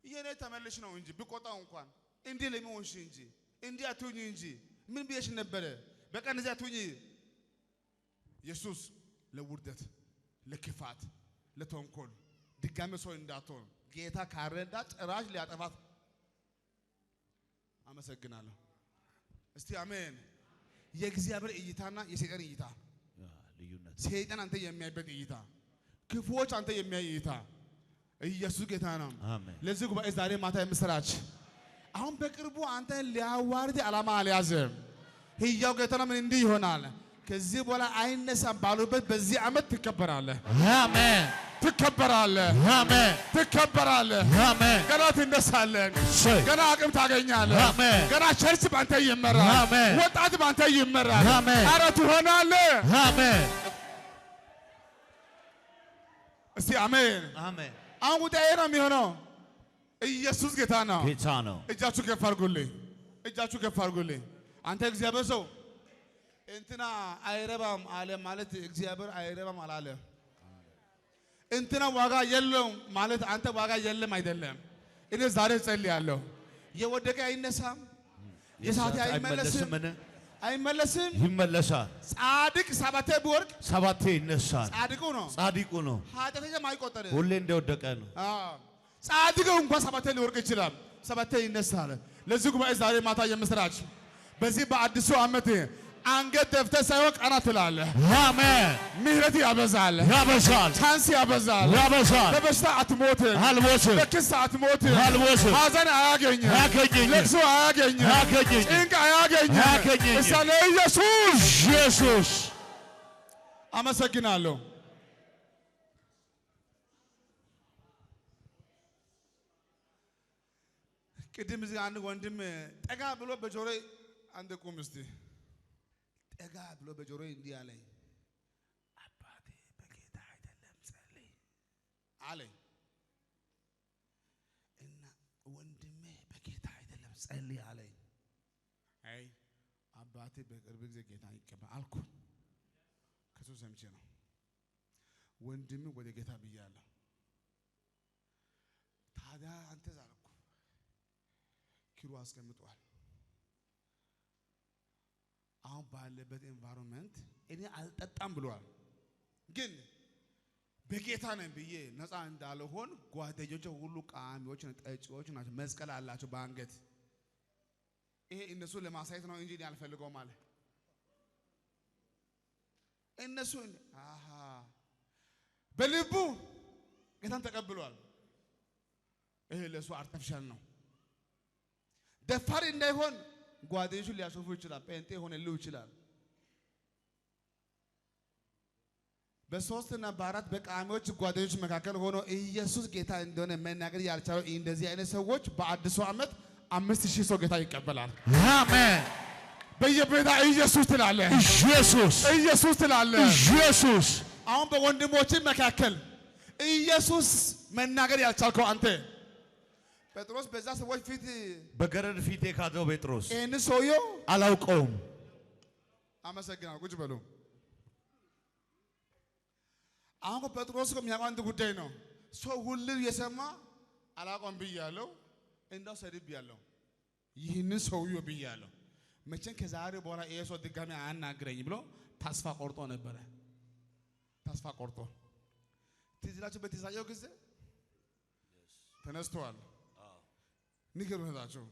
[SPEAKER 2] የኔ ተመልሽ ነው እንጂ ብቆጣው እንኳን እንዲህ ለሚሆንሽ እንጂ እንዲህ አትሁኝ እንጂ ምን ብዬሽ ነበረ? በቀን እዚያ አትሁኝ። ኢየሱስ ለውርደት፣ ለክፋት፣ ለተንኮል ድጋሜ ሰው እንዳትሆን ጌታ ካረዳ ጭራሽ ሊያጠፋት። አመሰግናለሁ። እስቲ አሜን። የእግዚአብሔር እይታና የሰይጣን እይታ
[SPEAKER 3] ልዩነት።
[SPEAKER 2] ሰይጣን አንተ የሚያይበት እይታ፣ ክፉዎች አንተ የሚያይ እይታ። ኢየሱስ ጌታ ነው።
[SPEAKER 3] አሜን።
[SPEAKER 2] ለዚህ ጉባኤ ዛሬ ማታ የምስራች። አሁን በቅርቡ አንተን ሊያዋርድ ዓላማ አልያዘም። ሕያው ጌታ ነው። ምን እንዲህ ይሆናል? ከዚህ በኋላ አይነሳም ባሉበት በዚህ ዓመት ትከበራለህ።
[SPEAKER 3] አሜን።
[SPEAKER 2] ትከበራለህ።
[SPEAKER 3] አሜን።
[SPEAKER 2] ትከበራለህ።
[SPEAKER 3] አሜን።
[SPEAKER 2] ገና ትነሳለህ። ገና አቅም ታገኛለህ።
[SPEAKER 3] አሜን።
[SPEAKER 2] ገና ቸርች ባንተ ይመራል።
[SPEAKER 3] አሜን።
[SPEAKER 2] ወጣት ባንተ ይመራል።
[SPEAKER 3] አሜን።
[SPEAKER 2] ኧረ ትሆናለህ።
[SPEAKER 3] አሜን።
[SPEAKER 2] እስቲ አሜን
[SPEAKER 3] አሜን።
[SPEAKER 2] አሁን ጉዳይ ነው የሚሆነው። ኢየሱስ ጌታ ነው።
[SPEAKER 3] ጌታ ነው።
[SPEAKER 2] እጃችሁ ከፍ አድርጉልኝ። እጃችሁ ከፍ አድርጉልኝ። አንተ እግዚአብሔር ሰው እንትና አይረባም አለ ማለት እግዚአብሔር አይረባም አላለ። እንትና ዋጋ የለውም ማለት አንተ ዋጋ የለም አይደለም። እኔ ዛሬ ጸልያለሁ። የወደቀ አይነሳም፣ የሳተ አይመለስም፣ አይመለስም፣
[SPEAKER 3] ይመለሳል።
[SPEAKER 2] ጻድቅ ሰባቴ ቢወርቅ
[SPEAKER 3] ሰባቴ ይነሳል። ጻድቁ ነው።
[SPEAKER 2] ኃጢአተኛ አይቆጠርም።
[SPEAKER 3] ሁሌ እንደወደቀ ነው።
[SPEAKER 2] ጻድቁ እንኳን ሰባቴ ሊወርቅ ይችላል፣ ሰባቴ ይነሳል። ለዚህ ጉባኤ ዛሬ ማታ የምስራች በዚህ በአዲሱ ዓመት አንገት ደፍተህ ሳይሆን ቀና ትላለህ። አሜን። ምህረት ያበዛል፣ ቻንስ ያበዛል። በበሽታ አትሞትም፣ በክስ አትሞትም፣ ሐዘን አያገኝም፣ ለቅሶ አያገኝም፣ ጭንቅ አያገኝም። እሳ ለኢየሱስ አመሰግናለሁ። ቅድም እዚህ አንድ ወንድም ጠጋ ብሎ በጆሮዬ አንድ ቁም እስቲ ጠጋ ብሎ በጆሮዬ እንዲህ አለኝ፣ አባቴ በጌታ አይደለም ጸልይ አለኝ። እና ወንድሜ በጌታ አይደለም ጸልይ አለኝ። አይ አባቴ በቅርብ ጊዜ ጌታ ይቀበል አልኩ። ከሱ ሰምቼ ነው ወንድሜ ወደ ጌታ ብያለሁ። ታዲያ አንተ ዛልኩ ኪሎ አስቀምጧል። አሁን ባለበት ኤንቫይሮንመንት እኔ አልጠጣም ብሏል። ግን በጌታ ነኝ ብዬ ነፃ እንዳልሆን ጓደኞቼ ሁሉ ቃሚዎች ናቸው፣ ጠጪዎች ናቸው፣ መስቀል አላቸው በአንገት። ይሄ እነሱ ለማሳየት ነው እንጂ እኔ አልፈልገውም አለ። እነሱ በልቡ ጌታን ተቀብሏል። ይሄ ለሱ አርቲፊሻል ነው። ደፋር እንዳይሆን ጓደኞቹ ሊያሾፉ ይችላል። ጴንጤ ሆነ ሊሉ ይችላል። በሶስትና በአራት በቃሚዎች ጓደኞች መካከል ሆኖ ኢየሱስ ጌታ እንደሆነ መናገር ያልቻለው እንደዚህ አይነት ሰዎች በአዲሱ ዓመት 5000 ሰው ጌታ ይቀበላል።
[SPEAKER 3] አሜን።
[SPEAKER 2] በየቤታ ኢየሱስ ትላለህ።
[SPEAKER 3] ኢየሱስ
[SPEAKER 2] ኢየሱስ ትላለህ።
[SPEAKER 3] ኢየሱስ
[SPEAKER 2] አሁን በወንድሞችን መካከል ኢየሱስ መናገር ያልቻልከው አንተ ጴጥሮስ በዛ ሰዎች ፊት
[SPEAKER 3] በገረድ ፊት የካደው ጴጥሮስ
[SPEAKER 2] ይህን ሰውየው
[SPEAKER 3] አላውቀውም።
[SPEAKER 2] አመሰግናለሁ። ቁጭ በሉ። አሁን ጴጥሮስ የሚያውቀው አንድ ጉዳይ ነው። ሰው ሁሉ የሰማ አላውቀውም ብያለሁ፣ እንዳው ሰድብ ያለው ይህንን ሰውየው ብያለሁ። መቼም ከዛሬ በኋላ ይሄ ሰው ድጋሚ አያናግረኝ ብሎ ተስፋ ቆርጦ ነበረ። ተስፋ ቆርጦ ትዝ ይላችሁ በትንሣኤው ጊዜ ተነስተዋል። ንገሩ ሄዳችሁ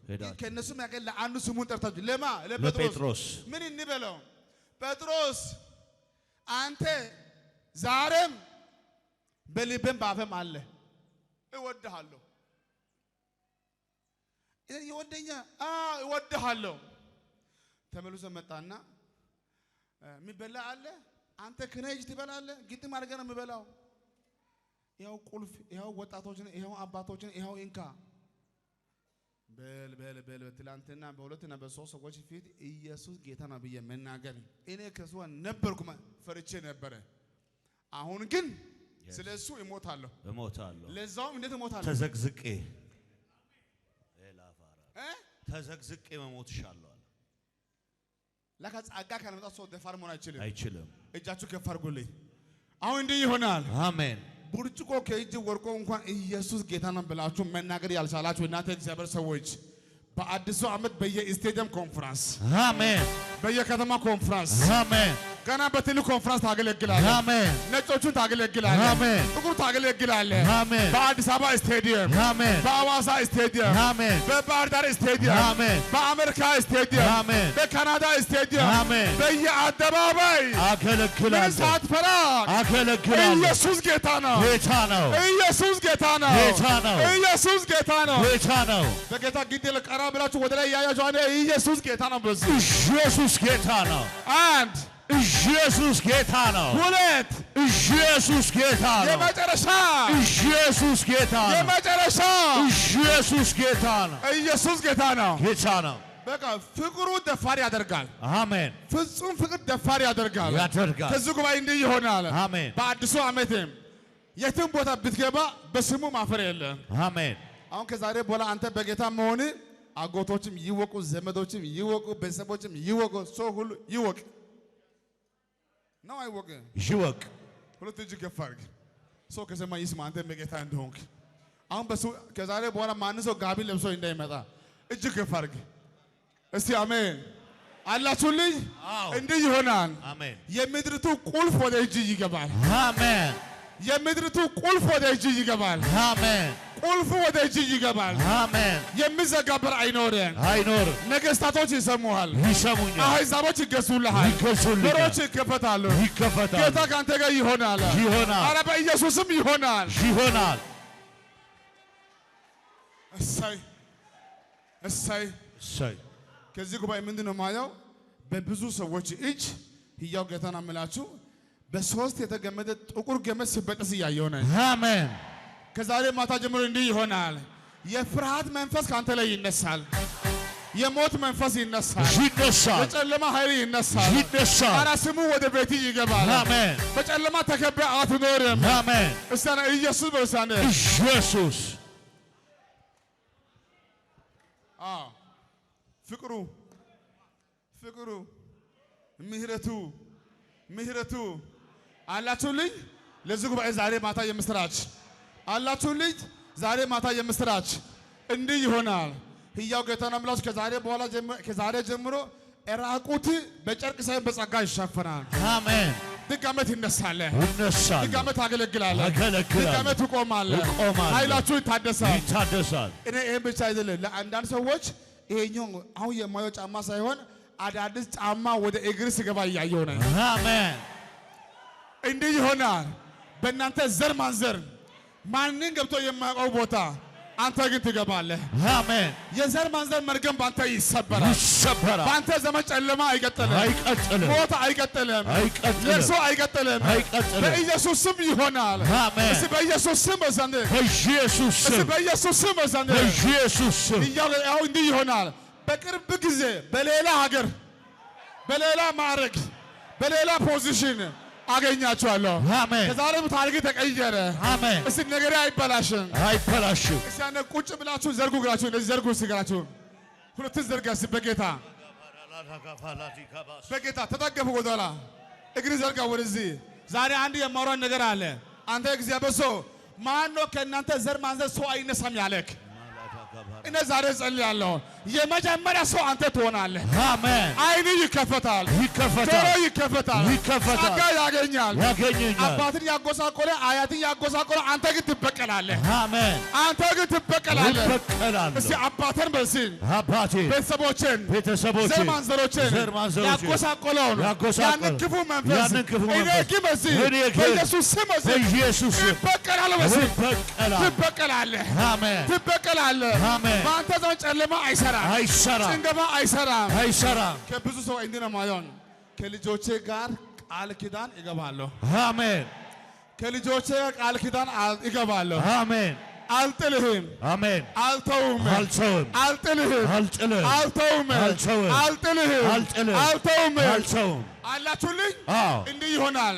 [SPEAKER 2] ከእነሱ መካከል ለአንዱ ስሙን ጠርታችሁ ለጴጥሮስ ምን እንበለው? ጴጥሮስ አንተ ዛሬም በልቤም በአፌም አለ እወድሃለሁ። ይወደኛ እወድሃለሁ። ተመልሶ መጣና የሚበላ አለ አንተ ከነጅ ትበላለህ። ግጥም አድርገህ ነው የምበላው። ይኸው ቁልፍ፣ ይኸው ወጣቶችን፣ ይኸው አባቶችን፣ ይኸው እንካ በል ትላንትና በሁለትና በሶስት ሰዎች ፊት ኢየሱስ ጌታ ነው ብዬ መናገር እኔ ከሱ ነበርኩ ፈርቼ ነበረ። አሁን ግን ስለሱ እሞታለሁ። ለዛውም እንዴት እሞታለሁ? ተዘግዝቄ መሞት ይሻላል። ለካ ጸጋ ካለመጣ ሰው ደፋር መሆን አይችልም። እጃችሁ ከፍ አድርጉልኝ። አሁን እንዲህ ይሆናል። አሜን። ብርጭቆ ከእጅ ወርቆ እንኳን ኢየሱስ ጌታ ነው ብላችሁ መናገር ያልቻላችሁ እናንተ እግዚአብሔር ሰዎች በአዲሱ ዓመት በየስቴዲየም ኮንፈረንስ አሜን፣ በየከተማ ኮንፈረንስ አሜን፣ ገና በትልቅ ኮንፈረንስ ታገለግላለህ። አሜን። ነጮቹን ታገለግላለህ። አሜን። ጥቁር ታገለግላለህ። አሜን። በአዲስ አበባ ስቴዲየም አሜን፣ በአዋሳ ስቴዲየም አሜን፣ በባህር ዳር ስቴዲየም አሜን፣ በአሜሪካ ስቴዲየም አሜን፣ በካናዳ ስቴዲየም አሜን፣ በየአደባባይ አገለግላለሁ። ሳትፈራ አገለግላለሁ። ኢየሱስ ጌታ ነው። ጌታ ነው። ኢየሱስ ጌታ ነው። ጌታ ነው። ኢየሱስ ጌታ ነው። ጌታ ነው። በጌታ ግድ ለቀራ ብላችሁ ወደ ላይ ያያችሁ አንዴ ኢየሱስ ጌታ ነው። በዚህ ኢየሱስ ጌታ ነው። አንድ ኢየሱስ ጌታ ነው። ሁለት ኢየሱስ ጌታ ነው። የመጨረሻ ኢየሱስ ጌታ ነው። የመጨረሻ ኢየሱስ ጌታ ነው። ኢየሱስ ጌታ ነው። ጌታ ነው። በቃ ፍቅሩ ደፋር ያደርጋል። አሜን። ፍጹም ፍቅር ደፋር ያደርጋል። ከዚህ ጉባኤ እንዲህ ይሆናል። አሜን። በአዲሱ ዓመትም የትም ቦታ ብትገባ በስሙ ማፈር የለም። አሜን። አሁን ከዛሬ በኋላ አንተ በጌታ መሆን አጎቶችም ይወቁ፣ ዘመዶችም ይወቁ፣ ቤተሰቦችም ይወቁ፣ ሰው ሁሉ ይወቅ ነው። አይወቅ ይወቅ። ሁለት እጅ ከፍ አድርግ። ሰው ከሰማ ይስማ አንተ በጌታ እንደሆንክ። አሁን በሱ ከዛሬ በኋላ ማን ሰው ጋቢ ለብሶ እንዳይመጣ እጅ ከፍ አድርግ እስቲ። አሜን አላችሁልኝ? እንዲህ ይሆናል። አሜን። የምድሪቱ ቁልፍ ወደ እጅ ይገባል። አሜን። የምድሪቱ ቁልፍ ወደ እጅ ይገባል። አሜን። ቁልፉ ወደ እጅ ይገባል። አሜን። የሚዘጋበር አይኖርም። ነገስታቶች ይሰሙሃል፣ ይሰሙኛል። አሕዛቦች ይገዙልሃል፣ በሮች ይከፈታሉ። ጌታ ካንተ ጋር ይሆናል። ኧረ በኢየሱስም ይሆናል። እሰይ እሰይ እሰይ። ከዚህ ጉባኤ ምንድን ነው የማየው? በብዙ ሰዎች እጅ ሕያው ጌታን አምላችሁ በሶስት የተገመደ ጥቁር ገመድ ሲበጠስ እያየሁ ነው። አሜን። ከዛሬ ማታ ጀምሮ እንዲህ ይሆናል። የፍርሃት መንፈስ ካንተ ላይ ይነሳል። የሞት መንፈስ ይነሳል። የጨለማ ኃይል ይነሳል። ኧረ ስሙ ወደ ቤት ይገባል። አሜን። በጨለማ ተከበህ አትኖርም። አሜን። እስቲ ኢየሱስ በልሳነ ኢየሱስ ፍቅሩ ምህረቱ አላችሁልኝ። ለዚህ ጉባኤ ዛሬ ማታ የምስራች አላችሁልኝ። ዛሬ ማታ የምስራች እንዲህ ይሆናል። ሕያው ጌታን አምላክ ከዛሬ ጀምሮ ራቁት በጨርቅ ሳይሆን በጸጋ ይሸፈናል። አሜን። ድጋሜ ትነሳለህ፣ ድጋሜ ታገለግላለህ፣ ድጋሜ ትቆማለህ። ኃይላችሁ ይታደሳል። እኔ ይሄን ብቻ አይደለም። ለአንዳንድ ሰዎች ይሄኛው አሁን የማየው ጫማ ሳይሆን አዳዲስ ጫማ ወደ እግር ሲገባ እያየሁ ነው። አሜን። እንዲህ ይሆናል። በእናንተ ዘር ማንዘር ማንን ገብቶ የማያውቀው ቦታ አንተ ግን ትገባለህ።
[SPEAKER 3] አሜን።
[SPEAKER 2] የዘር ማንዘር መርገም ባንተ ይሰበራል።
[SPEAKER 3] ይሰበራል።
[SPEAKER 2] ባንተ ዘመን ጨለማ አይቀጥልም።
[SPEAKER 3] አይቀጥልም።
[SPEAKER 2] ሞት አይቀጥልም።
[SPEAKER 3] አይቀጥልም።
[SPEAKER 2] ለቅሶ አይቀጥልም።
[SPEAKER 3] አይቀጥልም።
[SPEAKER 2] በኢየሱስ ስም ይሆናል።
[SPEAKER 3] አሜን።
[SPEAKER 2] እስቲ በኢየሱስ ስም ወሰንድ።
[SPEAKER 3] በኢየሱስ
[SPEAKER 2] እስቲ
[SPEAKER 3] ስም
[SPEAKER 2] በኢየሱስ ስም ወሰንድ።
[SPEAKER 3] በኢየሱስ ስም
[SPEAKER 2] ያው እንዲህ ይሆናል። በቅርብ ጊዜ በሌላ ሀገር፣ በሌላ ማዕረግ፣ በሌላ ፖዚሽን አገኛቸዋለሁ።
[SPEAKER 3] አሜን።
[SPEAKER 2] ከዛሬ ታሪክ ተቀየረ።
[SPEAKER 3] አሜን።
[SPEAKER 2] እስቲ ነገሬ አይበላሽም።
[SPEAKER 3] አይበላሽም።
[SPEAKER 2] እስቲ አንተ ቁጭ ብላችሁ ዘርጉ እግራችሁን፣ እንደዚህ ዘርጉ እግራችሁን። ሁለት ዘርጋ። እስቲ በጌታ በጌታ ተጠገፉ። ወደኋላ እግር ዘርጋ ወደዚህ። ዛሬ አንድ የማወራው ነገር አለ። አንተ እግዚአብሔር ሰው ማን ነው ከእናንተ ዘር ማንዘር ሰው አይነሳም ያለክ? እኔ ዛሬ ጸልያለሁ። የመጀመሪያ ሰው አንተ ትሆናለህ።
[SPEAKER 3] አሜን።
[SPEAKER 2] አይን ይከፈታል፣
[SPEAKER 3] ይከፈታል፣
[SPEAKER 2] ጆሮ ይከፈታል፣
[SPEAKER 3] ይከፈታል፣
[SPEAKER 2] ጸጋ ያገኛል።
[SPEAKER 3] ያገኘኛል።
[SPEAKER 2] አባትን ያጎሳቆለ አያትን ያጎሳቆለ አንተ ግን ትበቀላለህ።
[SPEAKER 3] አሜን።
[SPEAKER 2] አንተ ግን ትበቀላለህ።
[SPEAKER 3] ይበቀላለሁ።
[SPEAKER 2] እስቲ አባቴን በዚህ
[SPEAKER 3] አባቴ
[SPEAKER 2] ቤተሰቦችን
[SPEAKER 3] ቤተሰቦቼን
[SPEAKER 2] ዘር ማንዘሮችን ያጎሳቆለውን ያንን ክፉ መንፈስ እኔ ግን በዚህ በኢየሱስ ስም
[SPEAKER 3] በኢየሱስ ስም
[SPEAKER 2] ትበቀላለህ። በዚህ
[SPEAKER 3] ይበቀላለሁ።
[SPEAKER 2] ትበቀላለህ።
[SPEAKER 3] አሜን።
[SPEAKER 2] ትበቀላለህ።
[SPEAKER 3] አሜን።
[SPEAKER 2] በአንተ ዘመን ጨለማ አይሰራም፣
[SPEAKER 3] አይሰራም፣
[SPEAKER 2] ጭንገፋ አይሰራም፣
[SPEAKER 3] አይሰራም።
[SPEAKER 2] ከብዙ ሰው እንዲህ ነው የማየው። ከልጆቼ ጋር ቃል ኪዳን እገባለሁ።
[SPEAKER 3] አሜን።
[SPEAKER 2] ከልጆቼ ጋር ቃል ኪዳን እገባለሁ።
[SPEAKER 3] አሜን።
[SPEAKER 2] አልጥልህም፣
[SPEAKER 3] አሜን።
[SPEAKER 2] አልተውም፣
[SPEAKER 3] አልተውም፣
[SPEAKER 2] አልጥልህም፣
[SPEAKER 3] አልጥልህም፣
[SPEAKER 2] አልተውም፣
[SPEAKER 3] አልተውም፣
[SPEAKER 2] አልጥልህም፣
[SPEAKER 3] አልጥልህም፣
[SPEAKER 2] አልተውም፣
[SPEAKER 3] አልተውም።
[SPEAKER 2] አላችሁልኝ?
[SPEAKER 3] አዎ።
[SPEAKER 2] እንዲህ ይሆናል።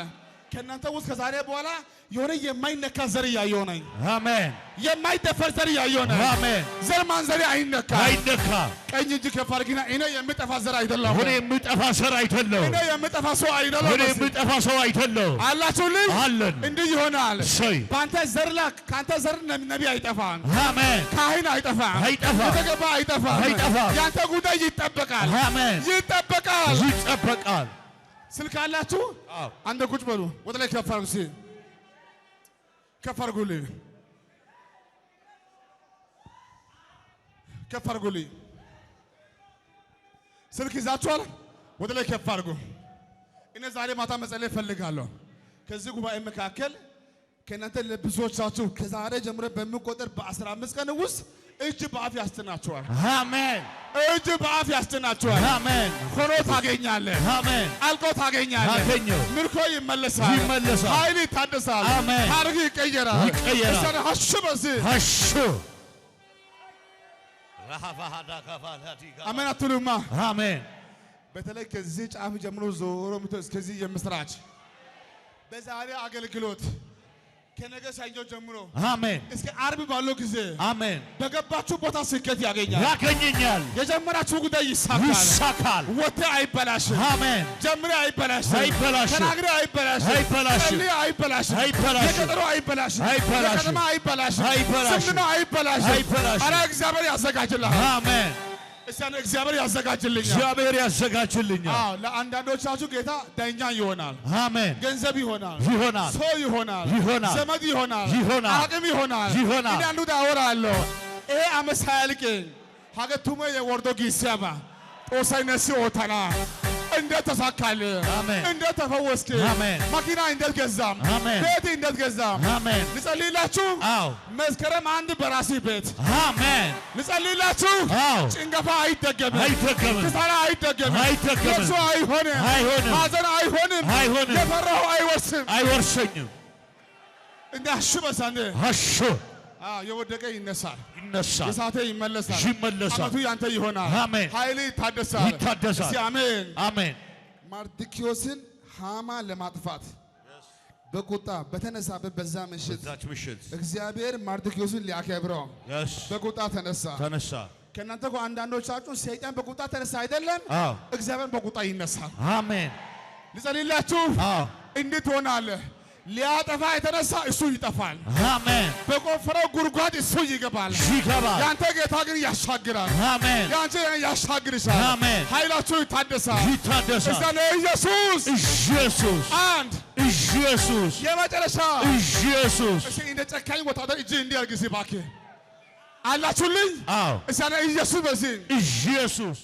[SPEAKER 2] ከእናንተ ውስጥ ከዛሬ በኋላ የሆነ የማይነካ ዘር እያየሁ ነኝ።
[SPEAKER 3] አሜን።
[SPEAKER 2] የማይደፈር ዘር እያየሁ ነኝ።
[SPEAKER 3] አሜን።
[SPEAKER 2] ዘር ማንዘሬ አይነካ፣
[SPEAKER 3] አይነካ።
[SPEAKER 2] ቀኝ እጅ ከፍ አድርጊና እኔ የምጠፋ ዘር አይደለሁም።
[SPEAKER 3] እኔ የምጠፋ ዘር አይደለሁም።
[SPEAKER 2] እኔ የምጠፋ ሰው አይደለሁም።
[SPEAKER 3] እኔ የምጠፋ ሰው አይደለሁም።
[SPEAKER 2] አላችሁልኝ?
[SPEAKER 3] አለን።
[SPEAKER 2] እንዲህ ይሆናል።
[SPEAKER 3] እሰይ።
[SPEAKER 2] በአንተ ዘር ላይ ከአንተ ዘር ነቢይ አይጠፋም፣
[SPEAKER 3] አሜን።
[SPEAKER 2] ካህን አይጠፋም፣
[SPEAKER 3] አይጠፋም፣
[SPEAKER 2] የተገባ አይጠፋም፣
[SPEAKER 3] አይጠፋም።
[SPEAKER 2] የአንተ ጉዳይ ይጠበቃል፣
[SPEAKER 3] አሜን።
[SPEAKER 2] ይጠበቃል።
[SPEAKER 3] ይጠበቃል።
[SPEAKER 2] ስልክ አላችሁ?
[SPEAKER 3] አዎ።
[SPEAKER 2] አንድ ቁጭ በሉ። ወደ ላይ ከፍ አድርጉ። እስኪ ከፍ አድርጉልኝ፣ ከፍ አድርጉልኝ። ስልክ ይዛችኋል? ወደ ላይ ከፍ አድርጉ። እኔ ዛሬ ማታ መጸለይ እፈልጋለሁ። ከዚህ ጉባኤ መካከል ከእናንተ ለብዙዎቻችሁ ከዛሬ ጀምሮ በሚቆጠር በ15 ቀን ውስጥ እጅ በአፍ ያስጭናችኋል።
[SPEAKER 3] አሜን።
[SPEAKER 2] እጅ በአፍ ያስጭናችኋል።
[SPEAKER 3] አሜን።
[SPEAKER 2] ሆኖ ታገኛለህ።
[SPEAKER 3] አሜን።
[SPEAKER 2] አልቆ ታገኛለህ።
[SPEAKER 3] አገኘው።
[SPEAKER 2] ምርኮ ይመለሳል፣
[SPEAKER 3] ይመለሳል።
[SPEAKER 2] ኃይል ይታደሳል፣
[SPEAKER 3] አሜን።
[SPEAKER 2] ታሪክ ይቀየራል፣
[SPEAKER 3] ይቀየራል።
[SPEAKER 2] እሰረ ሀሽ በዚህ
[SPEAKER 3] ሀሹ
[SPEAKER 2] አሜን አትሉማ?
[SPEAKER 3] አሜን።
[SPEAKER 2] በተለይ ከዚህ ጫፍ ጀምሮ ዞሮ እስከዚህ የምስራች በዛሬ አገልግሎት ከነገ ሰኞ ጀምሮ
[SPEAKER 3] አሜን።
[SPEAKER 2] እስከ አርብ ባለው ጊዜ
[SPEAKER 3] አሜን።
[SPEAKER 2] በገባችሁ ቦታ ስኬት ያገኛል፣
[SPEAKER 3] ያገኘኛል።
[SPEAKER 2] የጀመራችሁ ጉዳይ ይሳካል፣
[SPEAKER 3] ይሳካል።
[SPEAKER 2] ወጥተህ አይበላሽም፣
[SPEAKER 3] አሜን።
[SPEAKER 2] ጀምረህ አይበላሽም፣
[SPEAKER 3] አይበላሽም፣
[SPEAKER 2] ተናግረህ አይበላሽም፣
[SPEAKER 3] አይበላሽም፣
[SPEAKER 2] ጸልየህ አይበላሽም፣
[SPEAKER 3] አይበላሽም፣
[SPEAKER 2] የቀጠሮ አይበላሽም፣
[SPEAKER 3] አይበላሽም፣
[SPEAKER 2] የከተማ አይበላሽም፣
[SPEAKER 3] አይበላሽም፣
[SPEAKER 2] ስምና አይበላሽም፣
[SPEAKER 3] አይበላሽም።
[SPEAKER 2] ኧረ እግዚአብሔር ያዘጋጅልሃል።
[SPEAKER 3] አሜን።
[SPEAKER 2] እስቲ እግዚአብሔር ያዘጋጅልኛል።
[SPEAKER 3] እግዚአብሔር ያዘጋጅልኛል።
[SPEAKER 2] አዎ፣ ለአንዳንዶቻችሁ ጌታ ዳኛ ይሆናል፣
[SPEAKER 3] አሜን።
[SPEAKER 2] ገንዘብ ይሆናል፣
[SPEAKER 3] ይሆናል፣
[SPEAKER 2] ሰው ይሆናል፣
[SPEAKER 3] ይሆናል፣
[SPEAKER 2] ዘመድ ይሆናል፣
[SPEAKER 3] ይሆናል፣
[SPEAKER 2] አቅም ይሆናል፣
[SPEAKER 3] ይሆናል።
[SPEAKER 2] እኔ አንዱ አወራለሁ። ይሄ ዓመት ሳያልቅ ሀገቱመ የወርዶ ጊዜባ ጦሳይነሲ ኦታና እንዴት ተሳካል?
[SPEAKER 3] አሜን።
[SPEAKER 2] እንዴት ተፈወስክ?
[SPEAKER 3] አሜን።
[SPEAKER 2] መኪና እንዴት ገዛም?
[SPEAKER 3] አሜን።
[SPEAKER 2] ቤት እንዴት ገዛም?
[SPEAKER 3] አሜን።
[SPEAKER 2] ልጸልይላችሁ።
[SPEAKER 3] አዎ።
[SPEAKER 2] መስከረም አንድ በራሲ ቤት
[SPEAKER 3] አሜን።
[SPEAKER 2] ልጸልይላችሁ።
[SPEAKER 3] አዎ።
[SPEAKER 2] ጭንገፋ አይደገምም፣
[SPEAKER 3] አይደገምም፣
[SPEAKER 2] ክሳራ አይደገምም፣
[SPEAKER 3] አይደገምም፣
[SPEAKER 2] ለቅሶ አይሆንም፣
[SPEAKER 3] አይሆንም፣
[SPEAKER 2] ሐዘን አይሆንም፣
[SPEAKER 3] አይሆንም፣
[SPEAKER 2] የፈራው አይወርስም።
[SPEAKER 3] አይወርሰኝም።
[SPEAKER 2] እንደ አሽበሳነ
[SPEAKER 3] ሀሹ
[SPEAKER 2] የወደቀ ይነሳል፣
[SPEAKER 3] ይነሳል፣
[SPEAKER 2] የሳተ ይመለሳል፣
[SPEAKER 3] ይመለሳል።
[SPEAKER 2] ዓመቱ ያንተ ይሆናል።
[SPEAKER 3] አሜን።
[SPEAKER 2] ኃይል ይታደሳል፣
[SPEAKER 3] ይታደሳል።
[SPEAKER 2] እስቲ አሜን።
[SPEAKER 3] አሜን።
[SPEAKER 2] ማርድኪዮስን ሃማ ለማጥፋት በቁጣ በተነሳበት በዛ ምሽት
[SPEAKER 3] በዛች ምሽት
[SPEAKER 2] እግዚአብሔር ማርድኪዮስን ሊያከብረው በቁጣ
[SPEAKER 3] ተነሳ።
[SPEAKER 2] ከእናንተ እኮ አንዳንዶቻችሁ ሰይጣን በቁጣ ተነሳ አይደለም?
[SPEAKER 3] አዎ።
[SPEAKER 2] እግዚአብሔር በቁጣ ይነሳል።
[SPEAKER 3] አሜን።
[SPEAKER 2] ልጸልይላችሁ።
[SPEAKER 3] አዎ።
[SPEAKER 2] እንዴት ትሆናለህ? ሊያጠፋ የተነሳ እሱ ይጠፋል።
[SPEAKER 3] አሜን።
[SPEAKER 2] በቆፈረው ጉድጓድ እሱ ይገባል።
[SPEAKER 3] ይገባል።
[SPEAKER 2] ያንተ ጌታ ግን ያሻግራል።
[SPEAKER 3] አሜን።
[SPEAKER 2] ያንተ ያሻግርሻል።
[SPEAKER 3] አሜን።
[SPEAKER 2] ኃይላችሁ ይታደሳል፣
[SPEAKER 3] ይታደሳል።
[SPEAKER 2] እዛ ለኢየሱስ
[SPEAKER 3] ኢየሱስ
[SPEAKER 2] አንድ
[SPEAKER 3] ኢየሱስ
[SPEAKER 2] የመጨረሻ
[SPEAKER 3] ኢየሱስ።
[SPEAKER 2] እሺ፣ እንደ ጨካኝ ወታደር እጅ እንዲያርግ እባክህ አላችሁልኝ።
[SPEAKER 3] አዎ።
[SPEAKER 2] እዛ ኢየሱስ በዚህ
[SPEAKER 3] ኢየሱስ